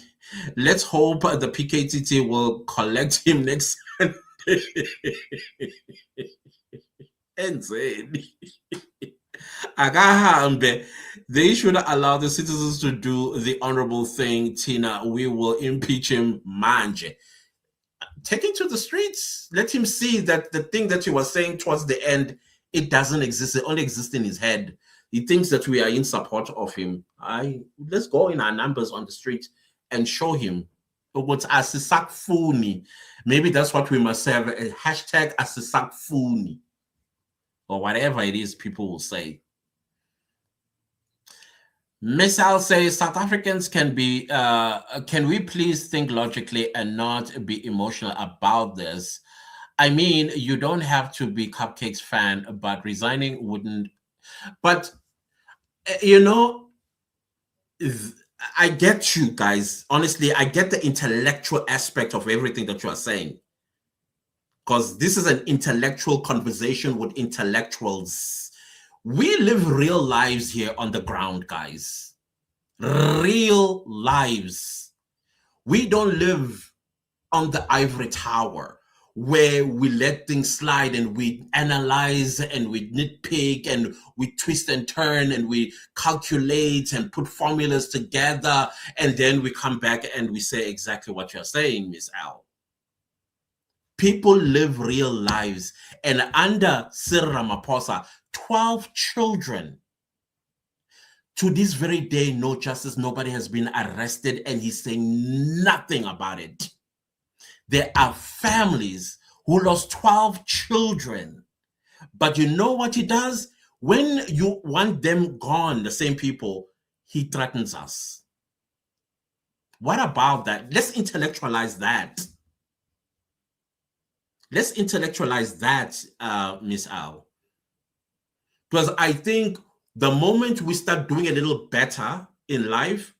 let's hope the PKTT will collect him next Sunday. They should allow the citizens to do the honorable thing, Tina. We will impeach him, manje. Take him to the streets. Let him see that the thing that he was saying towards the end, it doesn't exist. It only exists in his head. He thinks that we are in support of him. Let's go in our numbers on the street and show him. What's Asisakfuni? Maybe that's what we must have, a hashtag Asisakfuni, or whatever it is people will say. Missile says, South Africans can we please think logically and not be emotional about this? I mean, you don't have to be Cupcakes fan, but resigning wouldn't. But, you know, I get you guys. Honestly, I get the intellectual aspect of everything that you are saying. Because this is an intellectual conversation with intellectuals. We live real lives here on the ground, guys. Real lives. We don't live on the ivory tower where we let things slide and we analyze and we nitpick and we twist and turn and we calculate and put formulas together, and then we come back and we say exactly what you're saying, Miss Al. People live real lives. And under Cyril Ramaphosa, 12 children. To this very day, no justice, nobody has been arrested, and he's saying nothing about it. There are families who lost 12 children. But you know what he does? When you want them gone, the same people, he threatens us. What about that? Let's intellectualize that. Let's intellectualize that, Miss Al. Because I think the moment we start doing a little better in life,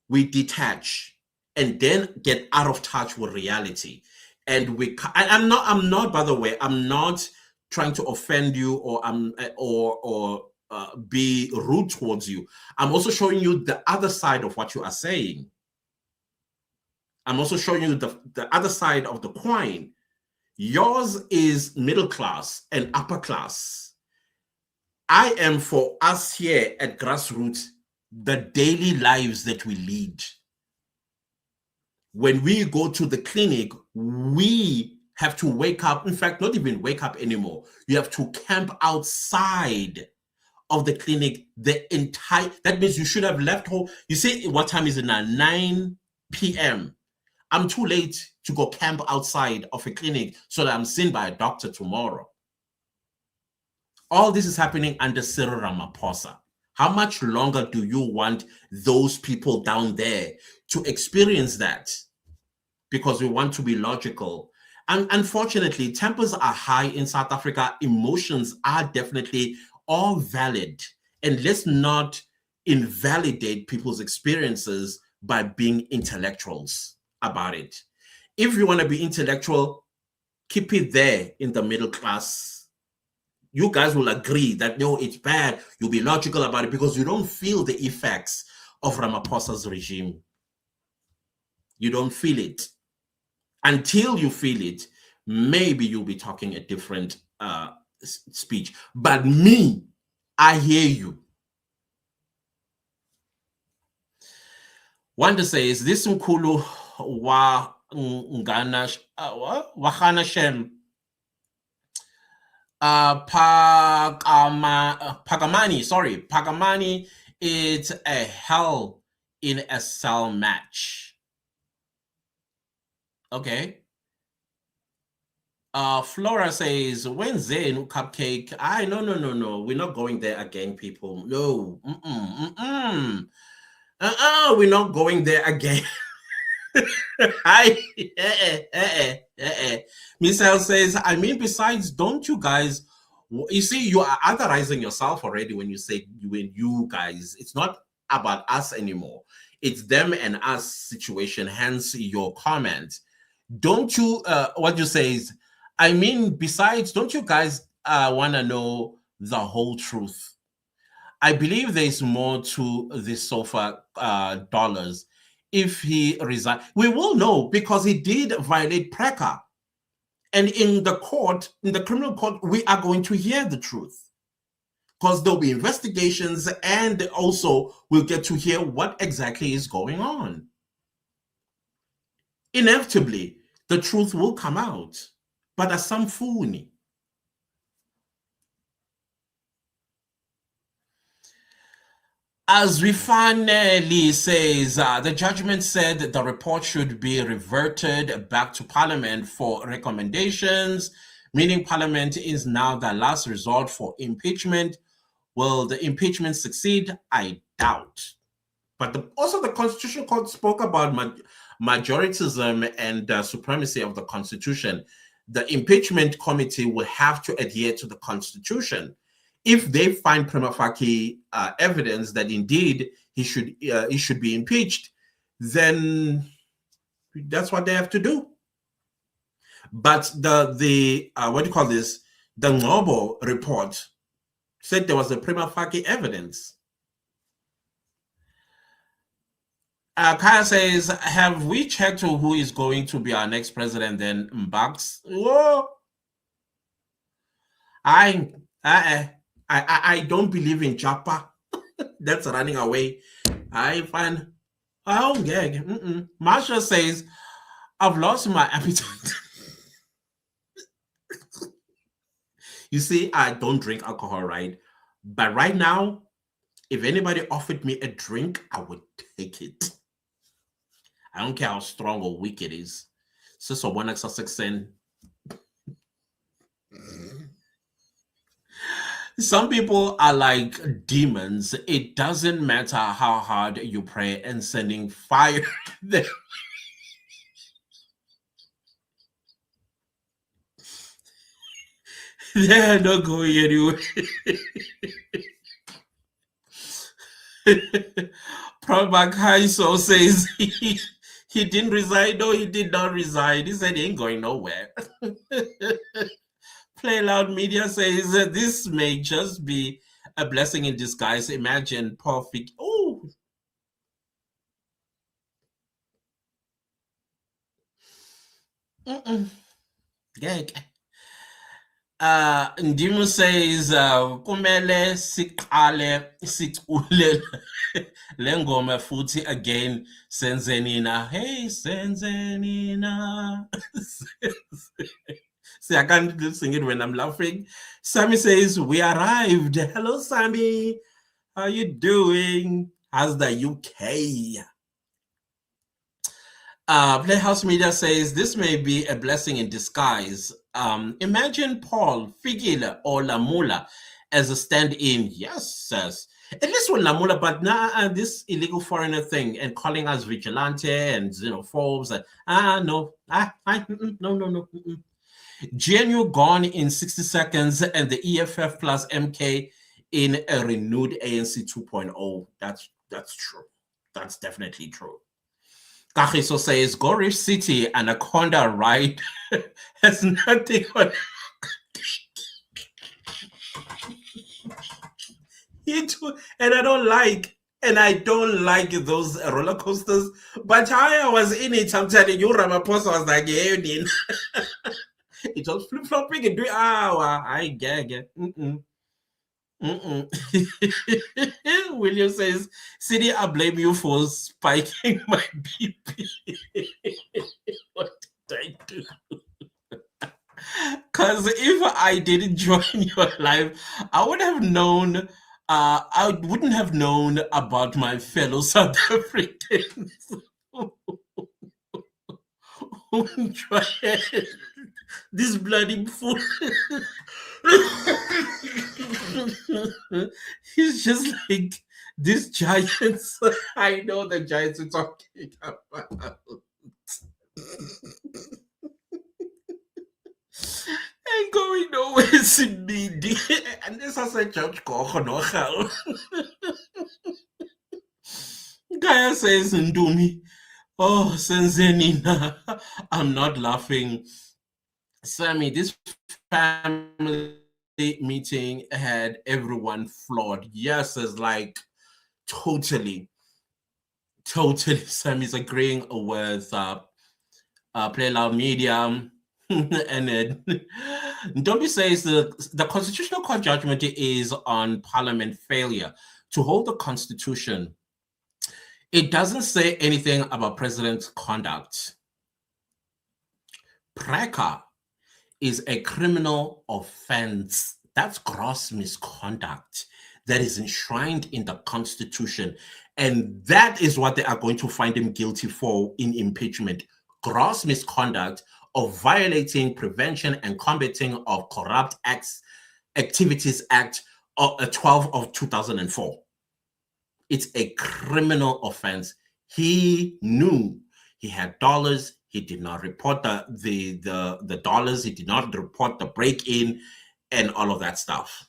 we detach and then get out of touch with reality. And I'm not, by the way, I'm not trying to offend you or be rude towards you. I'm also showing you the other side of what you are saying. I'm also showing you the other side of the coin. Yours is middle class and upper class. I am, for us here at Grassroots, the daily lives that we lead. When we go to the clinic, we have to wake up. In fact, not even wake up anymore. You have to camp outside of the clinic that means you should have left home. You say, what time is it now? 9 p.m. I'm too late to go camp outside of a clinic so that I'm seen by a doctor tomorrow. All this is happening under Cyril Ramaphosa. How much longer do you want those people down there to experience that? because we want to be logical. And unfortunately, tempers are high in South Africa. Emotions are definitely all valid. And let's not invalidate people's experiences by being intellectuals about it. If you want to be intellectual, keep it there in the middle class. You guys will agree that no, it's bad. You'll be logical about it because you don't feel the effects of Ramaphosa's regime. You don't feel it. Until you feel it, maybe you'll be talking a different speech. But me, I hear you. Wanda says, this mkulu wa ngana wahana shem Pagamani, it's a hell in a cell match. Okay. Flora says, when's there no cupcake? No. We're not going there again, people. No. We're not going there again. Hi. Michelle says, I mean, besides, don't you guys, you see, you are otherizing yourself already when you say you guys. It's not about us anymore. It's them and us situation, hence your comment. Don't you, what you say is, I mean, besides, don't you guys want to know the whole truth? I believe there's more to the sofa dollars. If he resigns, we will know because he did violate PRECA. And in the court, in the criminal court, we are going to hear the truth because there'll be investigations and also we'll get to hear what exactly is going on. Inevitably, the truth will come out, but as some funi. As Rifanelli says, the judgment said that the report should be reverted back to Parliament for recommendations, meaning Parliament is now the last resort for impeachment. Will the impeachment succeed? I doubt. But also the Constitutional Court spoke about majoritism and supremacy of the Constitution. The impeachment committee will have to adhere to the Constitution. If they find prima facie evidence that indeed he should be impeached, then that's what they have to do. But the what do you call this? The Ngobo report said there was a prima facie evidence. Kaya says, have we checked who is going to be our next president then, Mbax? Whoa. I don't believe in Japa. That's running away. I find, oh, gag. Marsha says, I've lost my appetite. You see, I don't drink alcohol, right? But right now, if anybody offered me a drink, I would take it. I don't care how strong or weak it is. So one exercise. Some people are like demons. It doesn't matter how hard you pray and sending fire there. They're not going anywhere. Prabhak Haiso says he didn't resign. No, he did not resign. He said he ain't going nowhere. Play Loud Media says this may just be a blessing in disguise. Imagine perfect. Oh. Gag. Ndimu says kumele siqale sicule lengoma futhi again senzenina. Hey senzenina. See, I can't sing it when I'm laughing. Sammy says, we arrived. Hello, Sammy. How you doing? How's the UK? Playhouse Media says, this may be a blessing in disguise. Imagine Paul, Figile, or Lamula as a stand-in. Yes, At least with Lamula, but nah, this illegal foreigner thing and calling us vigilante and xenophobes. No, no. GNU gone in 60 seconds, and the EFF plus MK in a renewed ANC 2.0. That's true. That's definitely true. Kagiso says, Go Rich City, Anaconda ride has nothing on it. And I don't like those roller coasters. But I was in it. I'm telling you, Ramaphosa was like, yeah, you did. It was flip flopping and doing, I gag. William says, City, I blame you for spiking my BP. What did I do? Because if I didn't join your live, I would have known. I wouldn't have known about my fellow South Africans who tried this bloody fool. He's just like these giants. I know the giants you're talking about. Ain't going nowhere, Cindy. And this has a church called no hell. Gaia says, Ndumi, oh, Senzenina, I'm not laughing. Sammy, this family meeting had everyone flawed. Yes, it's like totally. Sammy's agreeing with Play Loud Media. And then Ndombi says the Constitutional Court judgment is on Parliament failure to hold the Constitution. It doesn't say anything about President's conduct. Preka is a criminal offense. That's gross misconduct that is enshrined in the Constitution. And that is what they are going to find him guilty for in impeachment. Gross misconduct of violating Prevention and Combating of Corrupt Activities Act 12 of 2004. It's a criminal offense. He knew he had dollars. He did not report the dollars. He did not report the break-in and all of that stuff.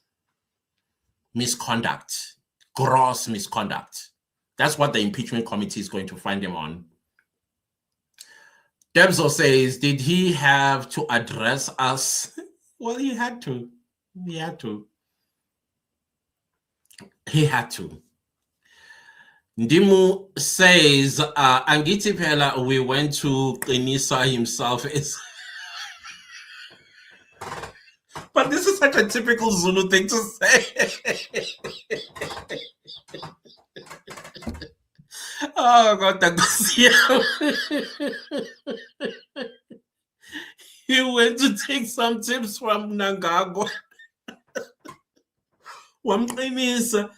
Misconduct, gross misconduct. That's what the impeachment committee is going to find him on. Debzo says, did he have to address us? Well, he had to. He had to. Ndimu says, Angiti Pela, we went to Qinisa himself. But this is such a typical Zulu thing to say. Oh, God, he went to take some tips from Nangagwa. Wamqinisa.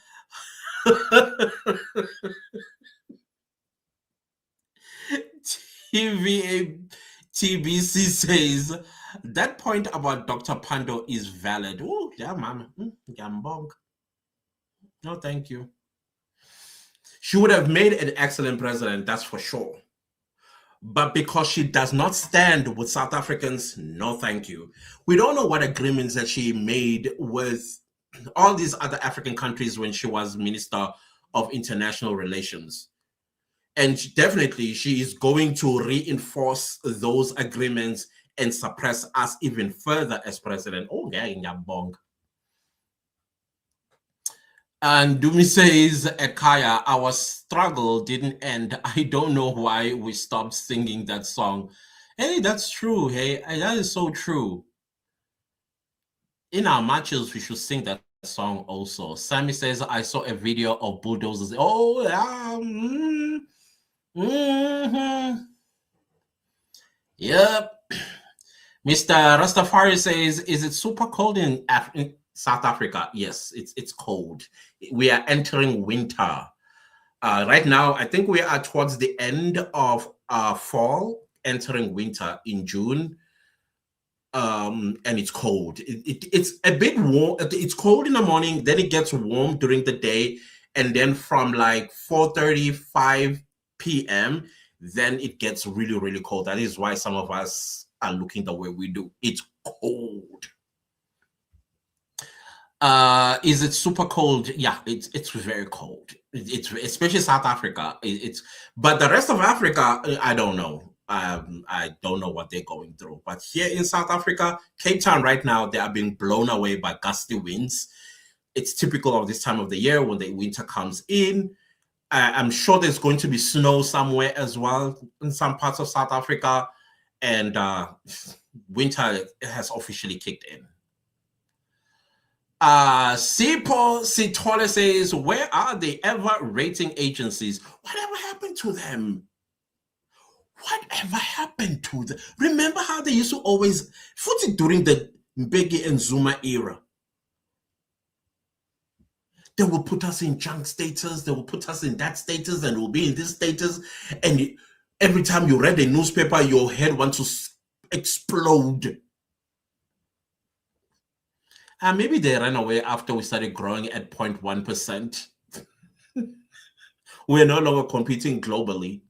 TBC says that point about Dr. Pando is valid. Oh, yeah, mama. Gambong. No, thank you. She would have made an excellent president, that's for sure. But because she does not stand with South Africans, no, thank you. We don't know what agreements that she made with all these other African countries when she was Minister of International Relations. And definitely, she is going to reinforce those agreements and suppress us even further as president. Oh, yeah, bong. And Dumi says, Ekaya, our struggle didn't end. I don't know why we stopped singing that song. Hey, that's true. Hey, that is so true. In our matches, we should sing that song also. Sammy says, I saw a video of bulldozers. Oh, yeah. Yep. Mr. Rastafari says, is it super cold in South Africa? Yes, it's cold. We are entering winter. Right now, I think we are towards the end of fall, entering winter in June. And it's cold. It's a bit warm. It's cold in the morning, then it gets warm during the day, And then from like 4:35 p.m., then it gets really, really cold. That is why some of us are looking the way we do. It's cold. Is it super cold? Yeah, it's very cold. It's especially South Africa. It's but the rest of Africa, I don't know. I don't know what they're going through. But here in South Africa, Cape Town right now, they are being blown away by gusty winds. It's typical of this time of the year when the winter comes in. I'm sure there's going to be snow somewhere as well in some parts of South Africa, and winter has officially kicked in. Sipo Sitole says, where are the ever rating agencies? Whatever happened to them? Whatever happened to them? Remember how they used to always, during the Mbeki and Zuma era, they will put us in junk status, they will put us in that status, and we'll be in this status. And every time you read a newspaper, your head wants to explode. Maybe they ran away after we started growing at 0.1%. We're no longer competing globally.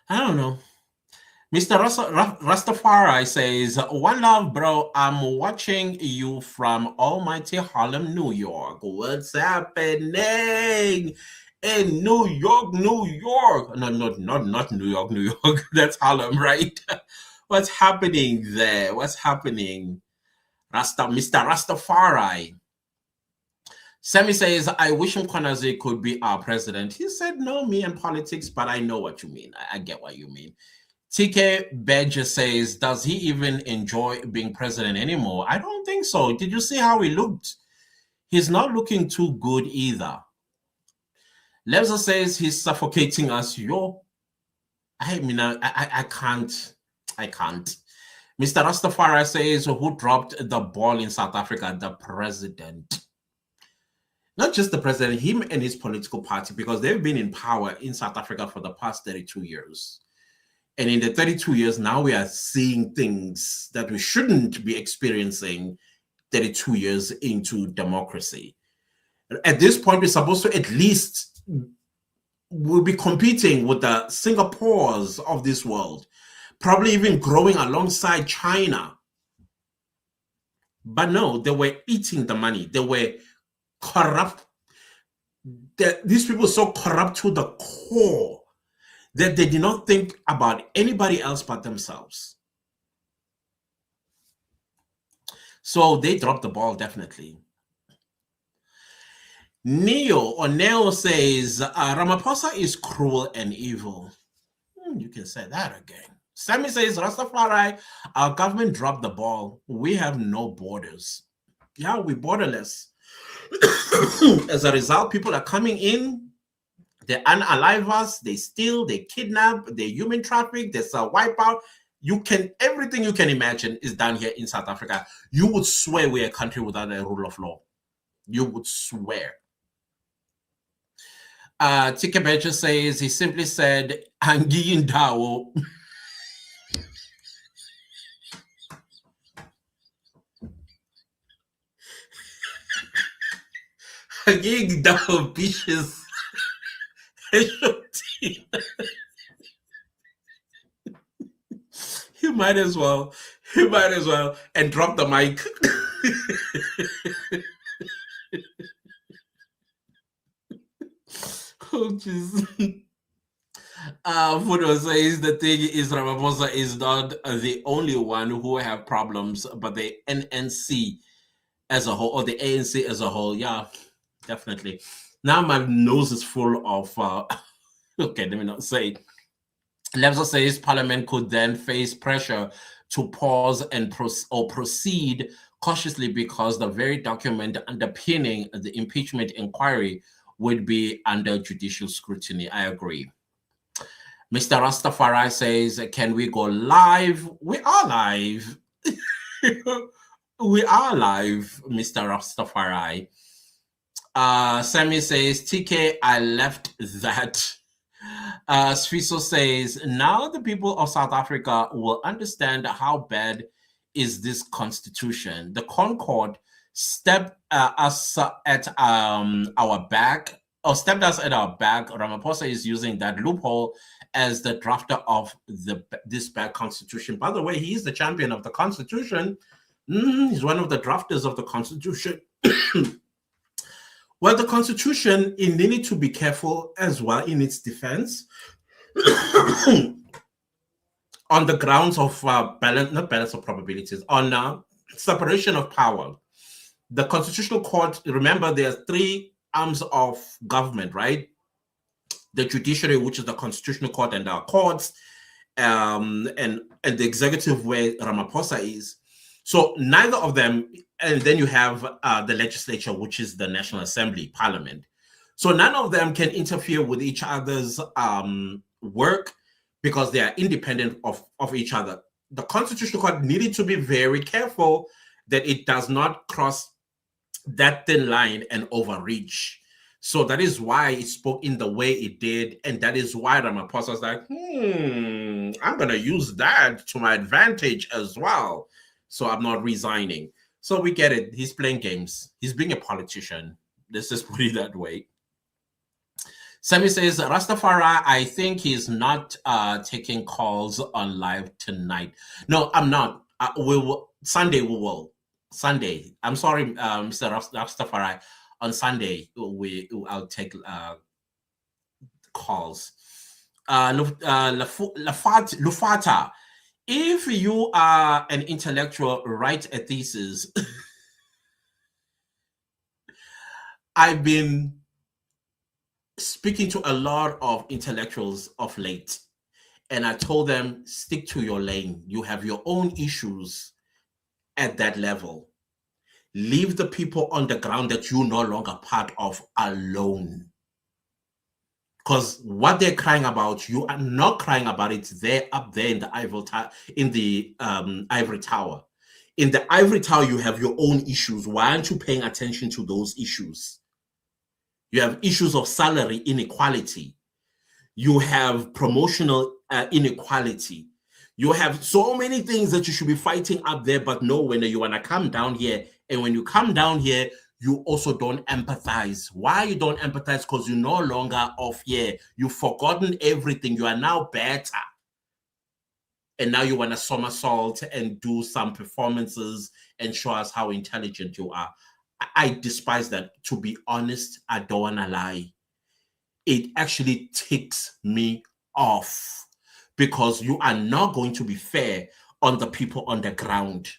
I don't know. Mr. Rastafari says, one love, bro. I'm watching you from almighty Harlem, New York. What's happening in New York, New York? No, not New York, New York. That's Harlem, right? What's happening there? What's happening? Mr. Rastafari. Sammy says, I wish Mkwanazi could be our president. He said, no, me and politics, but I know what you mean. I get what you mean. TK Badger says, does he even enjoy being president anymore? I don't think so. Did you see how he looked? He's not looking too good either. Lebza says he's suffocating us. Yo, I mean, I can't. Mr. Rastafari says, who dropped the ball in South Africa? The president. Not just the president, him and his political party, because they've been in power in South Africa for the past 32 years. And in the 32 years, now we are seeing things that we shouldn't be experiencing 32 years into democracy. At this point, we're supposed to at least we'll be competing with the Singapores of this world, probably even growing alongside China. But no, they were eating the money. They were corrupt. These people are so corrupt to the core that they did not think about anybody else but themselves. So they dropped the ball, definitely. Neo says, Ramaphosa is cruel and evil. You can say that again. Sammy says, Rastafari, our government dropped the ball. We have no borders. Yeah, we're borderless. As a result, people are coming in, they unalive us, they steal, they kidnap, they human traffic, there's a wipeout. Everything you can imagine is done here in South Africa. You would swear we're a country without a rule of law. You would swear. Tikebecha says, he simply said, Angiyin Dawo. Angiyin Dawo bitches. He might as well and drop the mic. Oh, jeez. Fudo says the thing is Ramaphosa is not the only one who have problems, but the NNC as a whole, or the ANC as a whole, yeah, definitely. Now my nose is full of, okay, let me not say. Lebza says Parliament could then face pressure to pause and proceed cautiously because the very document underpinning the impeachment inquiry would be under judicial scrutiny. I agree. Mr. Rastafari says, can we go live? We are live. We are live, Mr. Rastafari. Sammy says, TK, I left that. Sfiso says, now the people of South Africa will understand how bad is this constitution. The Concord stepped us at our back, or stepped us at our back. Ramaphosa is using that loophole as the drafter of this bad constitution. By the way, he is the champion of the constitution. He's one of the drafters of the constitution. Well, the constitution, it needed to be careful as well in its defense on the grounds of not balance of probabilities, on separation of power. The Constitutional Court, remember, there are three arms of government, right? The judiciary, which is the Constitutional Court and our courts, and the executive, where Ramaphosa is. So neither of them, and then you have the legislature, which is the National Assembly, Parliament. So none of them can interfere with each other's work because they are independent of each other. The Constitutional Court needed to be very careful that it does not cross that thin line and overreach. So that is why it spoke in the way it did. And that is why Ramaphosa was like, I'm going to use that to my advantage as well. So I'm not resigning. So we get it. He's playing games. He's being a politician. Let's just put it that way. Sammy says, Rastafari, I think he's not taking calls on live tonight. No, I'm not. Sunday we will. Sunday. I'm sorry, Mr. Rastafari. On Sunday, I'll take calls. Lufata, if you are an intellectual, write a thesis. I've been speaking to a lot of intellectuals of late, and I told them, stick to your lane. You have your own issues at that level. Leave the people on the ground that you're no longer part of alone. Because what they're crying about, you are not crying about it. They're up there in the ivory tower. In the ivory tower, you have your own issues. Why aren't you paying attention to those issues? You have issues of salary inequality. You have promotional inequality. You have so many things that you should be fighting up there, but no, when you want to come down here, and when you come down here, you also don't empathize. Why you don't empathize? Because you're no longer off here. You've forgotten everything. You are now better. And now you want to somersault and do some performances and show us how intelligent you are. I despise that. To be honest, I don't want to lie. It actually ticks me off because you are not going to be fair on the people on the ground.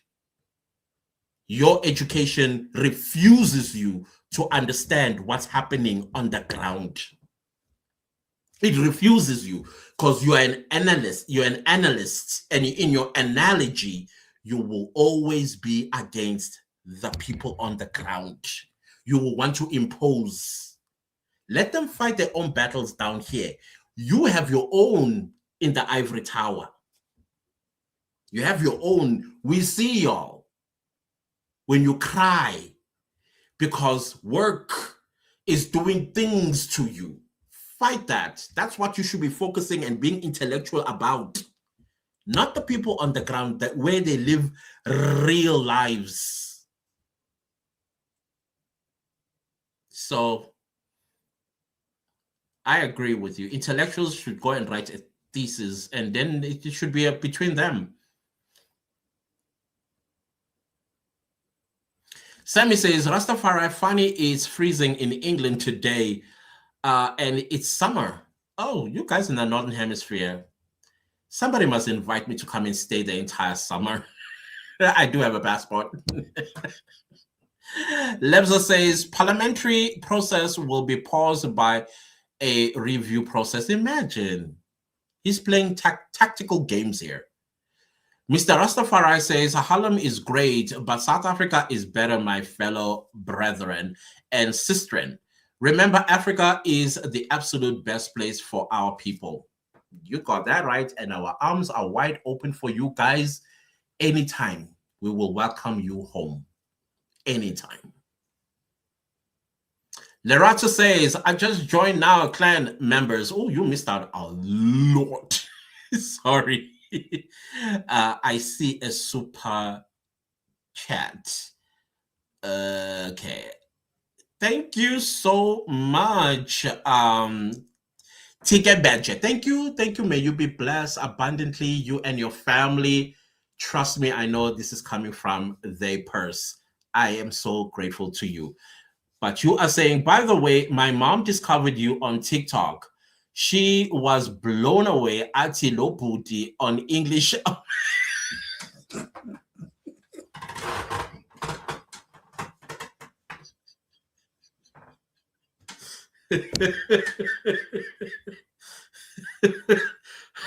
Your education refuses you to understand what's happening on the ground. It refuses you because you are an analyst. You're an analyst, and in your analogy, you will always be against the people on the ground. You will want to impose. Let them fight their own battles down here. You have your own in the ivory tower. You have your own. We see y'all when you cry because work is doing things to you. Fight that. That's what you should be focusing and being intellectual about. Not the people on the ground that where they live real lives. So I agree with you. Intellectuals should go and write a thesis, and then it should be between them. Sammy says, Rastafari funny is freezing in England today, and it's summer. Oh, you guys in the Northern Hemisphere. Somebody must invite me to come and stay the entire summer. I do have a passport. Lebza says, parliamentary process will be paused by a review process. Imagine. He's playing tactical games here. Mr. Rastafari says, Harlem is great, but South Africa is better, my fellow brethren and sistren. Remember, Africa is the absolute best place for our people. You got that right, and our arms are wide open for you guys. Anytime, we will welcome you home. Anytime. Lerato says, I just joined now, clan members. Oh, you missed out a lot. Sorry. I see a super chat. Okay. Thank you so much, Ticket Badger. Thank you. Thank you. May you be blessed abundantly, you and your family. Trust me, I know this is coming from their purse. I am so grateful to you. But you are saying, by the way, my mom discovered you on TikTok. She was blown away at Loputi on English.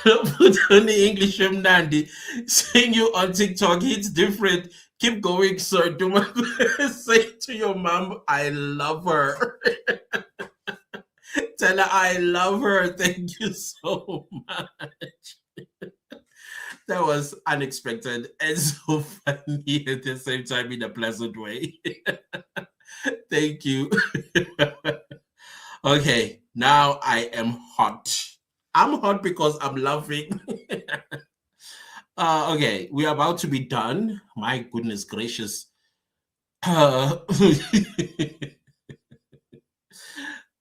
Put on the English Nandi. Seeing you on TikTok, it's different. Keep going, sir. Do my say to your mom, I love her. Tell her I love her. Thank you so much. That was unexpected and so funny at the same time in a pleasant way. Thank you. Okay, now I am hot. I'm hot because I'm laughing. Okay, we are about to be done. My goodness gracious.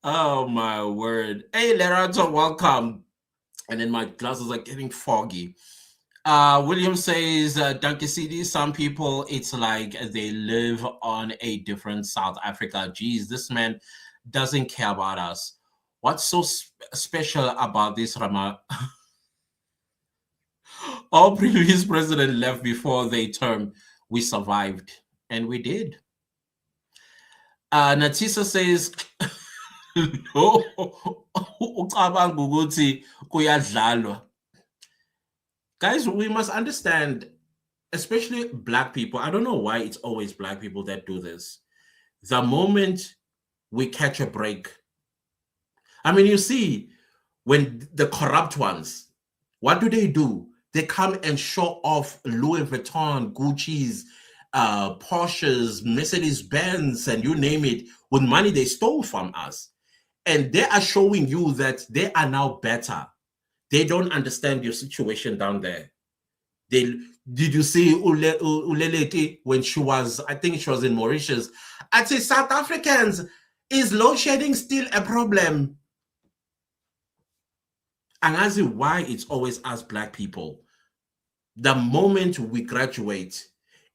Oh my word. Hey, Lerato, welcome. And then my glasses are getting foggy. William says, Donkey City, some people, it's like they live on a different South Africa. Geez, this man doesn't care about us. What's so special about this Rama? All previous president left before their term. We survived, and we did. Natisa says, ucabanga ukuthi kuyadlalwa. Guys, we must understand, especially black people. I don't know why it's always black people that do this. The moment we catch a break, I mean, you see, when the corrupt ones, what do? They come and show off Louis Vuitton, Gucci's, Porsches, Mercedes Benz, and you name it, with money they stole from us. And they are showing you that they are now better. They don't understand your situation down there. Did you see Uleleki when she was, I think she was in Mauritius? I say, South Africans, is load shedding still a problem? And as why it's always us black people. The moment we graduate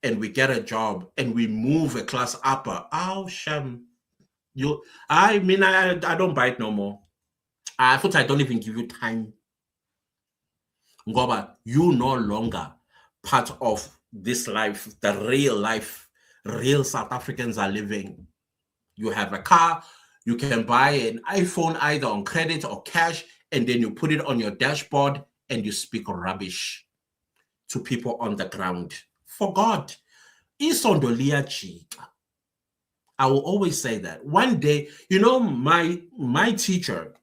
and we get a job and we move a class upper, oh sham. I mean, I don't bite no more. I thought I don't even give you time. Ngoba, you no longer part of this life, the real life, real South Africans are living. You have a car, you can buy an iPhone either on credit or cash, and then you put it on your dashboard and you speak rubbish to people on the ground. For God, isondolia chika. I will always say that. One day, you know, my teacher,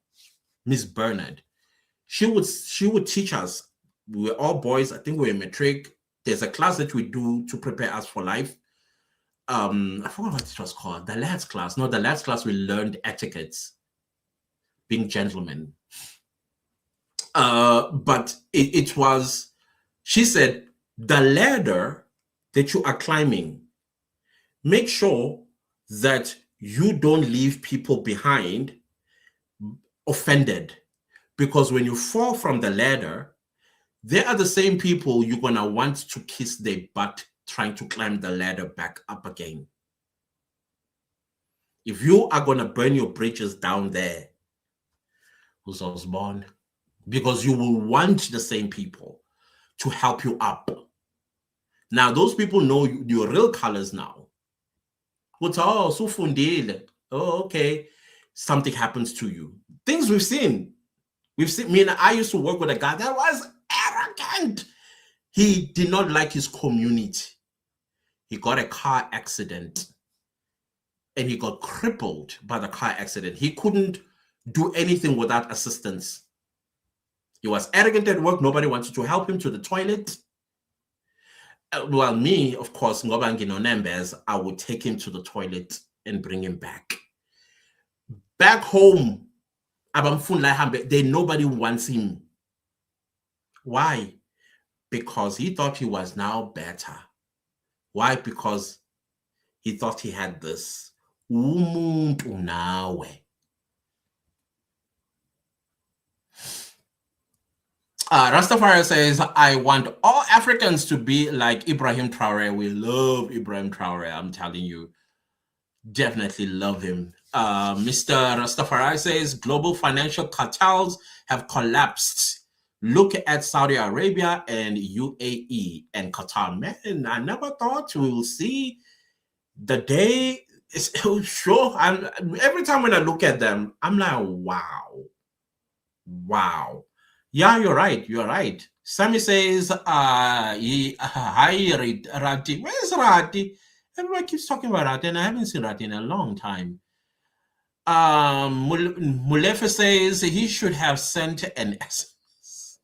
Miss Bernard, she would teach us. We were all boys. I think we were matric. There's a class that we do to prepare us for life. I forgot what it was called. The lads class. No, the lads class we learned etiquettes, being gentlemen. But it was, she said, the ladder that you are climbing, make sure that you don't leave people behind offended. Because when you fall from the ladder, they are the same people you're going to want to kiss their butt trying to climb the ladder back up again. If you are going to burn your bridges down there, who's born, because you will want the same people to help you up. Now, those people know your real colors now. Oh, okay. Something happens to you. Things we've seen. I used to work with a guy that was arrogant. He did not like his community. He got a car accident and he got crippled by the car accident. He couldn't do anything without assistance. He was arrogant at work. Nobody wanted to help him to the toilet. Well, me, of course, I would take him to the toilet and bring him back. Back home, nobody wants him. Why? Because he thought he was now better. Why? Because He thought he had this. Umuntu nawe. Rastafari says, I want all Africans to be like Ibrahim Traore. We love Ibrahim Traore, I'm telling you. Definitely love him. Mr. Rastafari says, global financial cartels have collapsed. Look at Saudi Arabia and UAE and Qatar. Man, I never thought we will see the day. Sure, every time when I look at them, I'm like, wow. Wow. Yeah, you're right. You're right. Sammy says, hi, Rati. Where's Rati? Everybody keeps talking about Rati, and I haven't seen Rati in a long time. Mulefe says he should have sent an SMS.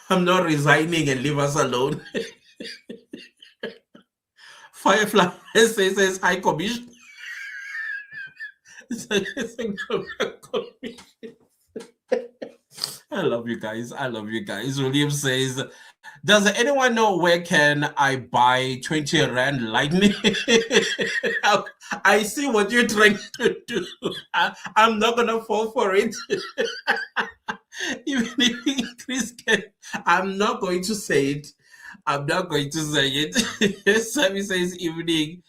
I'm not resigning and leave us alone. Firefly says, hi, Commission. I love you guys. I love you guys. William says, does anyone know where can I buy 20 Rand lightning? I see what you're trying to do. I'm not going to fall for it. Even if Chris can, I'm not going to say it. I'm not going to say it. Sammy says, evening.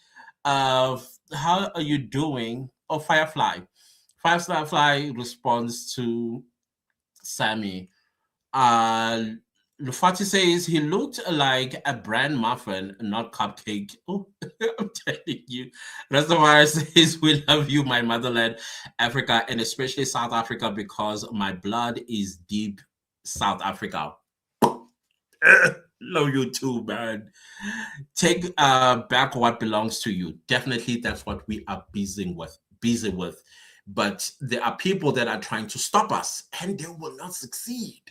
How are you doing? Oh, Firefly. Firefly responds to Sammy. Lufati says he looked like a brand muffin, not cupcake. Oh, I'm telling you. Reservoir says, we love you, my motherland, Africa, and especially South Africa, because my blood is deep South Africa. Love you too, man. Take back what belongs to you. Definitely, that's what we are busy with. But there are people that are trying to stop us, and they will not succeed.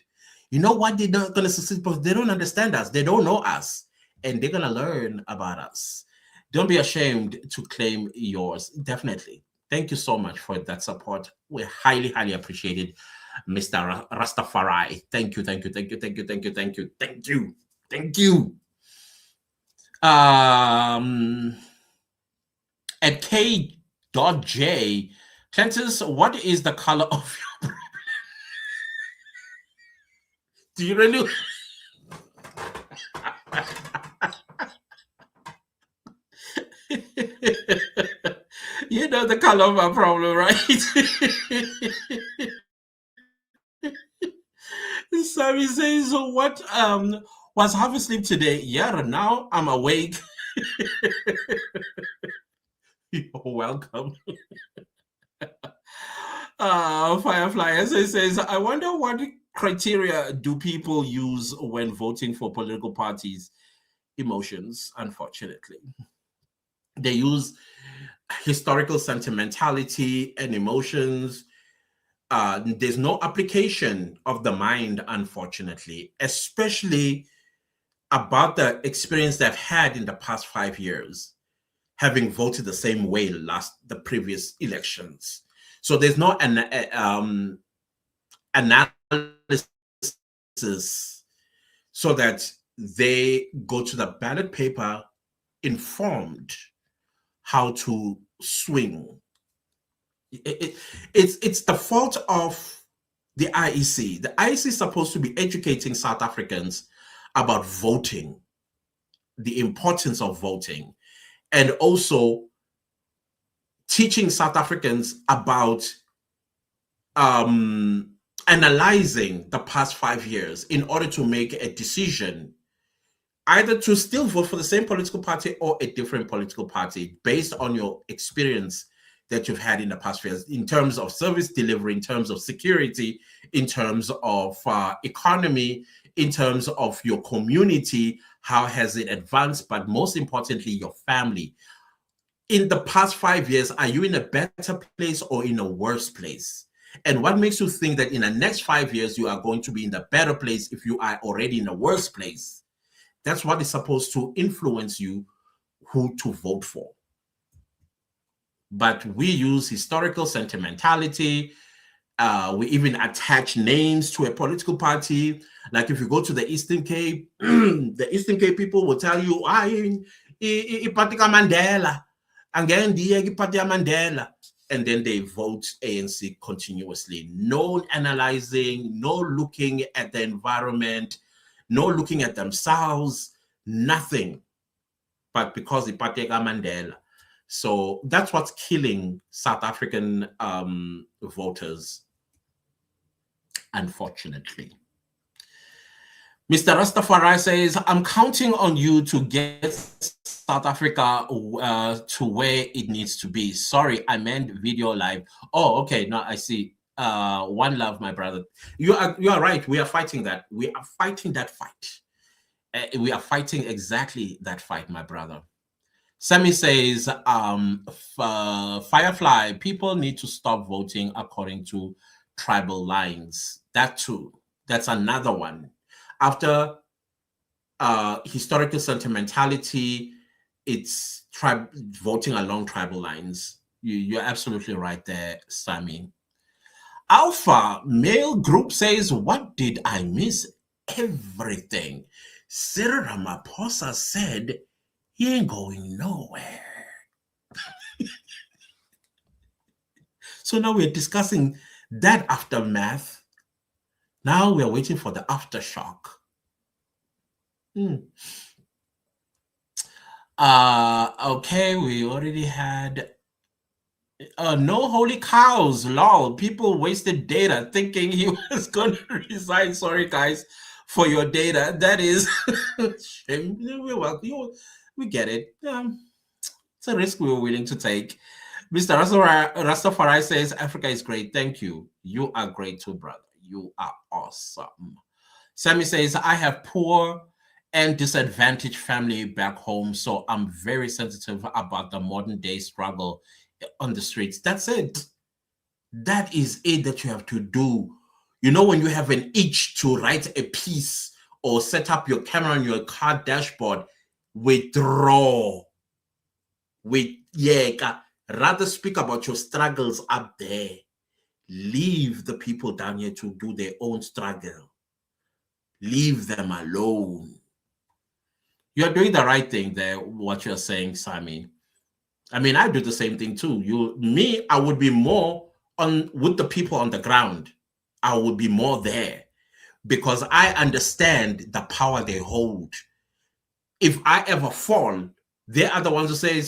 You know why they're not going to succeed? Because they don't understand us. They don't know us, and they're going to learn about us. Don't be ashamed to claim yours. Definitely. Thank you so much for that support. We highly, highly appreciate it, Mr. Rastafari. Thank you, thank you, thank you, thank you, thank you, thank you, thank you, thank you. At K.J, Clentus, what is the color of your problem? Do you really? You know the color of my problem, right? Sammy says, so what was half asleep today? Yeah, now I'm awake. You're welcome. Firefly as it says, I wonder what criteria do people use when voting for political parties? Emotions, unfortunately. They use historical sentimentality and emotions. There's no application of the mind, unfortunately, especially about the experience they've had in the past 5 years, having voted the same way the previous elections. So there's no analysis so that they go to the ballot paper informed how to swing. It's the fault of the IEC. The IEC is supposed to be educating South Africans about voting, the importance of voting, and also teaching South Africans about analyzing the past 5 years in order to make a decision, either to still vote for the same political party or a different political party based on your experience that you've had in the past years, in terms of service delivery, in terms of security, in terms of economy, in terms of your community, how has it advanced, but most importantly, your family. In the past 5 years, are you in a better place or in a worse place? And what makes you think that in the next 5 years, you are going to be in the better place if you are already in the worse place? That's what is supposed to influence you who to vote for. But we use historical sentimentality, We even attach names to a political party. Like if you go to the Eastern Cape, the Eastern Cape people will tell you, party Mandela. Again, the party Mandela. And then they vote ANC continuously. No analyzing, no looking at the environment, no looking at themselves, nothing. But because the party Mandela. So that's what's killing South African voters, unfortunately. Mr. Rastafari says, I'm counting on you to get South Africa to where it needs to be. Sorry, I meant video live. Oh, okay. No, I see. One love, my brother. You are right. We are fighting that. We are fighting that fight. We are fighting exactly that fight, my brother. Sammy says, Firefly, people need to stop voting according to tribal lines. That too. That's another one. After historical sentimentality, it's voting along tribal lines. You're absolutely right there, Sammy. Alpha male group says, what did I miss? Everything. Cyril Ramaphosa said he ain't going nowhere. So now we're discussing that aftermath. Now we're waiting for the aftershock. Okay, we already had no holy cows, lol. People wasted data thinking he was going to resign. Sorry, guys, for your data. That is shame. We get it. It's a risk we were willing to take. Mr. Rastafari says, Africa is great. Thank you. You are great too, brother. You are awesome. Sammy says, I have poor and disadvantaged family back home, so I'm very sensitive about the modern day struggle on the streets. That's it. That is it that you have to do. You know, when you have an itch to write a piece or set up your camera on your car dashboard, withdraw. Rather speak about your struggles up there. Leave the people down here to do their own struggle. Leave them alone. You're doing the right thing there, what you're saying, Sammy. I mean, I do the same thing too. I would be more with the people on the ground. I would be more there because I understand the power they hold. If I ever fall, they are the ones who say,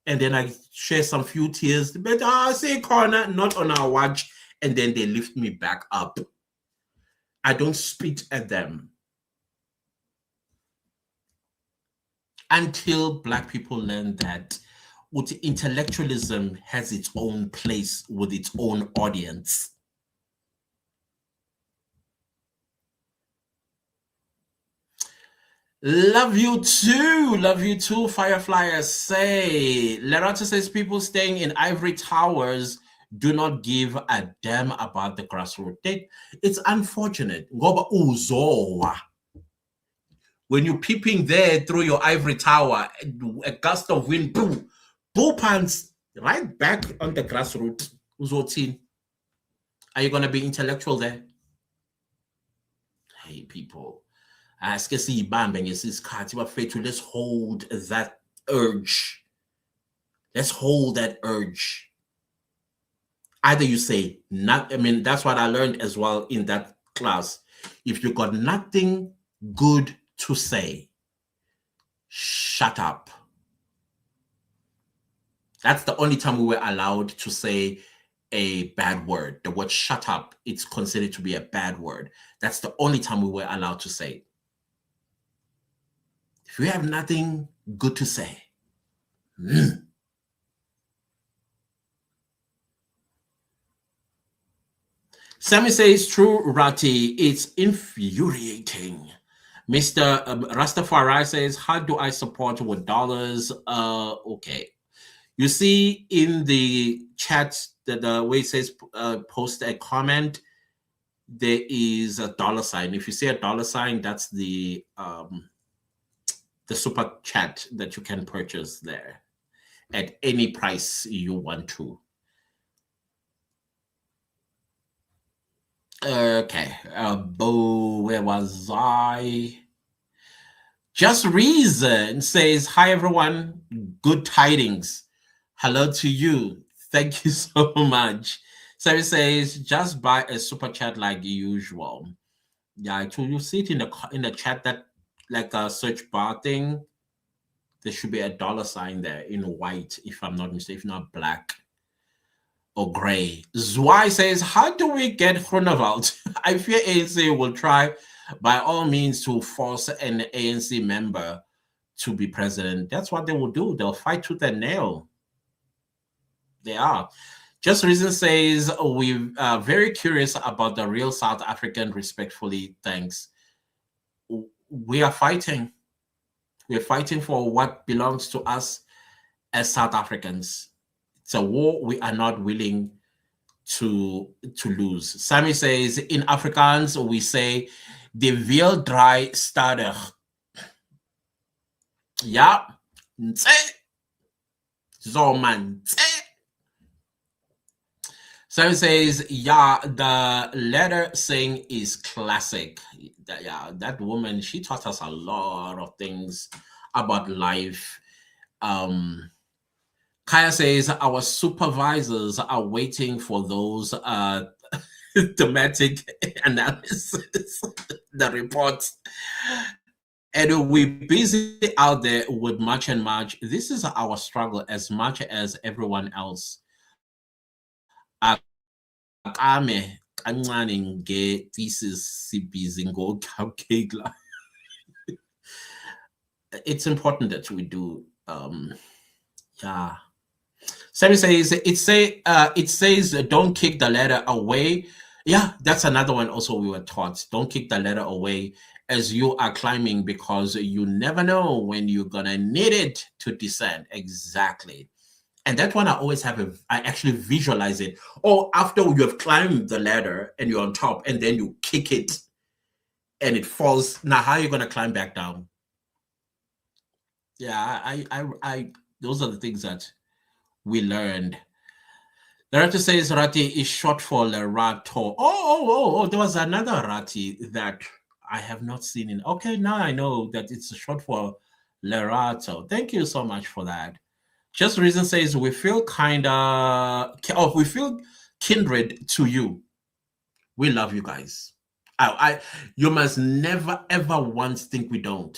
and then I share some few tears, but say corner, not on our watch, and then they lift me back up. I don't spit at them. Until Black people learn that intellectualism has its own place with its own audience. Love you too, Fireflyers. Say, Lerata says people staying in ivory towers do not give a damn about the grassroots. It's unfortunate. Ngoba uzowa. When you're peeping there through your ivory tower, a gust of wind, boom, pants right back on the grassroots. Uzotin. Are you going to be intellectual there? Hey, people. Let's hold that urge. Let's hold that urge. Either you say, that's what I learned as well in that class. If you got nothing good to say, shut up. That's the only time we were allowed to say a bad word. The word shut up, it's considered to be a bad word. That's the only time we were allowed to say it. If you have nothing good to say, Sammy says, true, Rati, it's infuriating. Mr. Rastafari says, how do I support with dollars? Okay. You see in the chat that the way it says post a comment, there is a $sign. If you see a $sign, that's the super chat that you can purchase there at any price you want to. Okay. Bo, where was I? Just Reason says, "Hi everyone, good tidings. Hello to you. Thank you so much." So he says, "Just buy a super chat like usual." Yeah, so you see it in the chat that like a search bar thing. There should be a dollar sign there in white, if I'm not mistaken, if not black or gray. Zwei says, "How do we get Groenewald?" I fear ANC will try by all means to force an ANC member to be president. That's what they will do. They'll fight tooth and nail. They are. Just Reason says, "We are very curious about the real South African. Respectfully, thanks. We are fighting. We're fighting for what belongs to us as South Africans. It's a war we are not willing to lose." Sammy says, "In Afrikaans, we say, de wil draai stadig." Ja, zo man. So it says, "Yeah, the letter saying is classic." Yeah, that woman, she taught us a lot of things about life. Kaya says, "Our supervisors are waiting for those thematic analysis, the reports. And we're busy out there with much and much. This is our struggle as much as everyone else. Akame kancane nge-thesis sibhizi ngo-cupcake la." It's important that we do. Yeah. Sammy says it says don't kick the letter away. Yeah, that's another one also we were taught. Don't kick the letter away as you are climbing because you never know when you're gonna need it to descend. Exactly. And that one I always I actually visualize it. Or after you have climbed the ladder and you're on top and then you kick it and it falls. Now how are you gonna climb back down? Yeah, I those are the things that we learned. The Rati says Rati is short for Lerato. Oh, there was another Rati that I have not seen in. Okay, now I know that it's short for Lerato. Thank you so much for that. Just Reason says we feel we feel kindred to you. We love you guys. You must never ever once think we don't.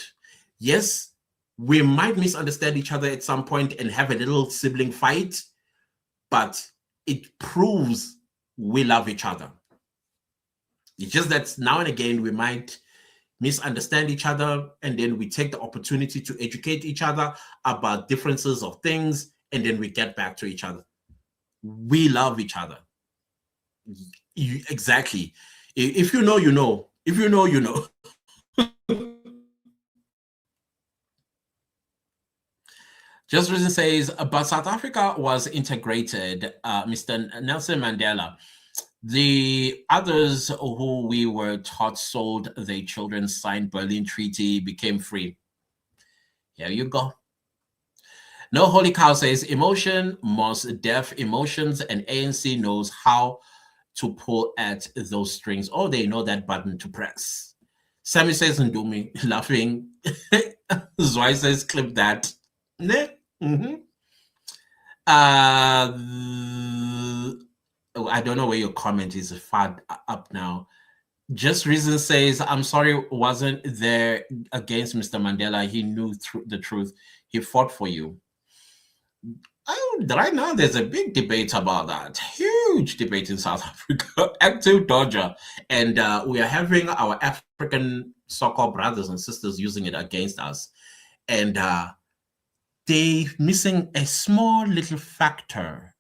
Yes, we might misunderstand each other at some point and have a little sibling fight, but it proves we love each other. It's just that now and again we might misunderstand each other, and then we take the opportunity to educate each other about differences of things, and then we get back to each other. We love each other. Exactly. If you know, you know. If you know, you know. Just Reason says, but South Africa was integrated, Mr. Nelson Mandela. The others who we were taught sold their children, signed Berlin Treaty, became free. Here you go. No Holy Cow says, emotion, most deaf emotions, and ANC knows how to pull at those strings. Oh, they know that button to press. Sammy says, Ndumi, laughing. Zwei says, clip that. Mm-hmm. I don't know where your comment is far up now. Just Reason says, I'm sorry, wasn't there against Mr. Mandela. He knew the truth. He fought for you. Right now, there's a big debate about that. Huge debate in South Africa. Active Dodger. And we are having our African so-called brothers and sisters using it against us. And they're missing a small little factor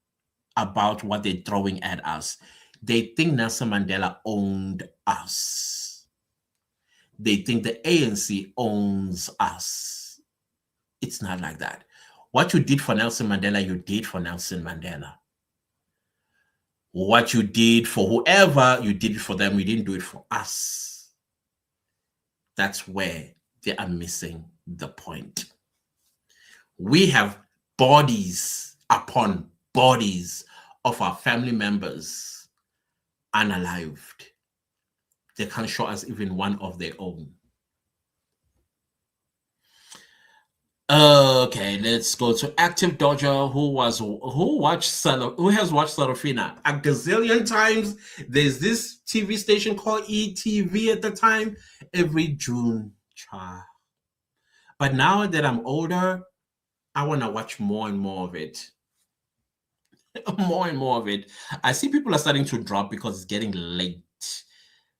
about what they're throwing at us. They think Nelson Mandela owned us. They think the ANC owns us. It's not like that. What you did for Nelson Mandela, you did for Nelson Mandela. What you did for whoever, you did it for them. You didn't do it for us. That's where they are missing the point. We have bodies upon bodies of our family members unalived. they can't show us even one of their own. Okay, let's go to Active Dojo, who has watched Sarafina a gazillion times. There's this TV station called ETV at the time, every June. But now that I'm older, I want to watch more and more of it. More and more of it. I see people are starting to drop because it's getting late.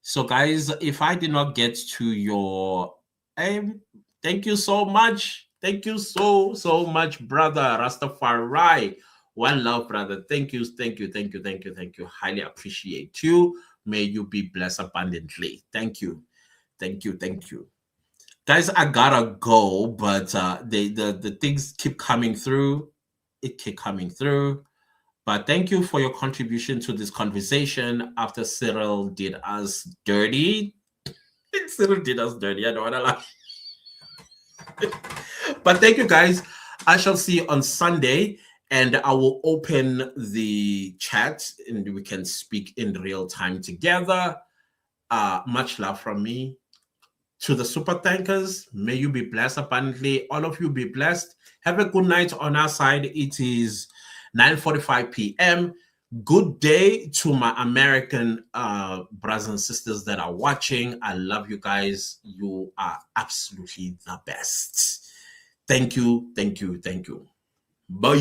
So, guys, if I did not get to your thank you so much. Thank you so much, brother Rastafari. One love, brother. Thank you, thank you, thank you, thank you, thank you. Highly appreciate you. May you be blessed abundantly. Thank you, thank you, thank you. Guys, I gotta go, but the things keep coming through. It keep coming through. But thank you for your contribution to this conversation after Cyril did us dirty. Cyril did us dirty. I don't want to lie. But thank you, guys. I shall see you on Sunday, and I will open the chat and we can speak in real time together. Much love from me. To the super tankers, may you be blessed abundantly. All of you be blessed. Have a good night on our side. It is 9:45 p.m. Good day to my American brothers and sisters that are watching. I love you guys. You are absolutely the best. Thank you, thank you, thank you. Bye.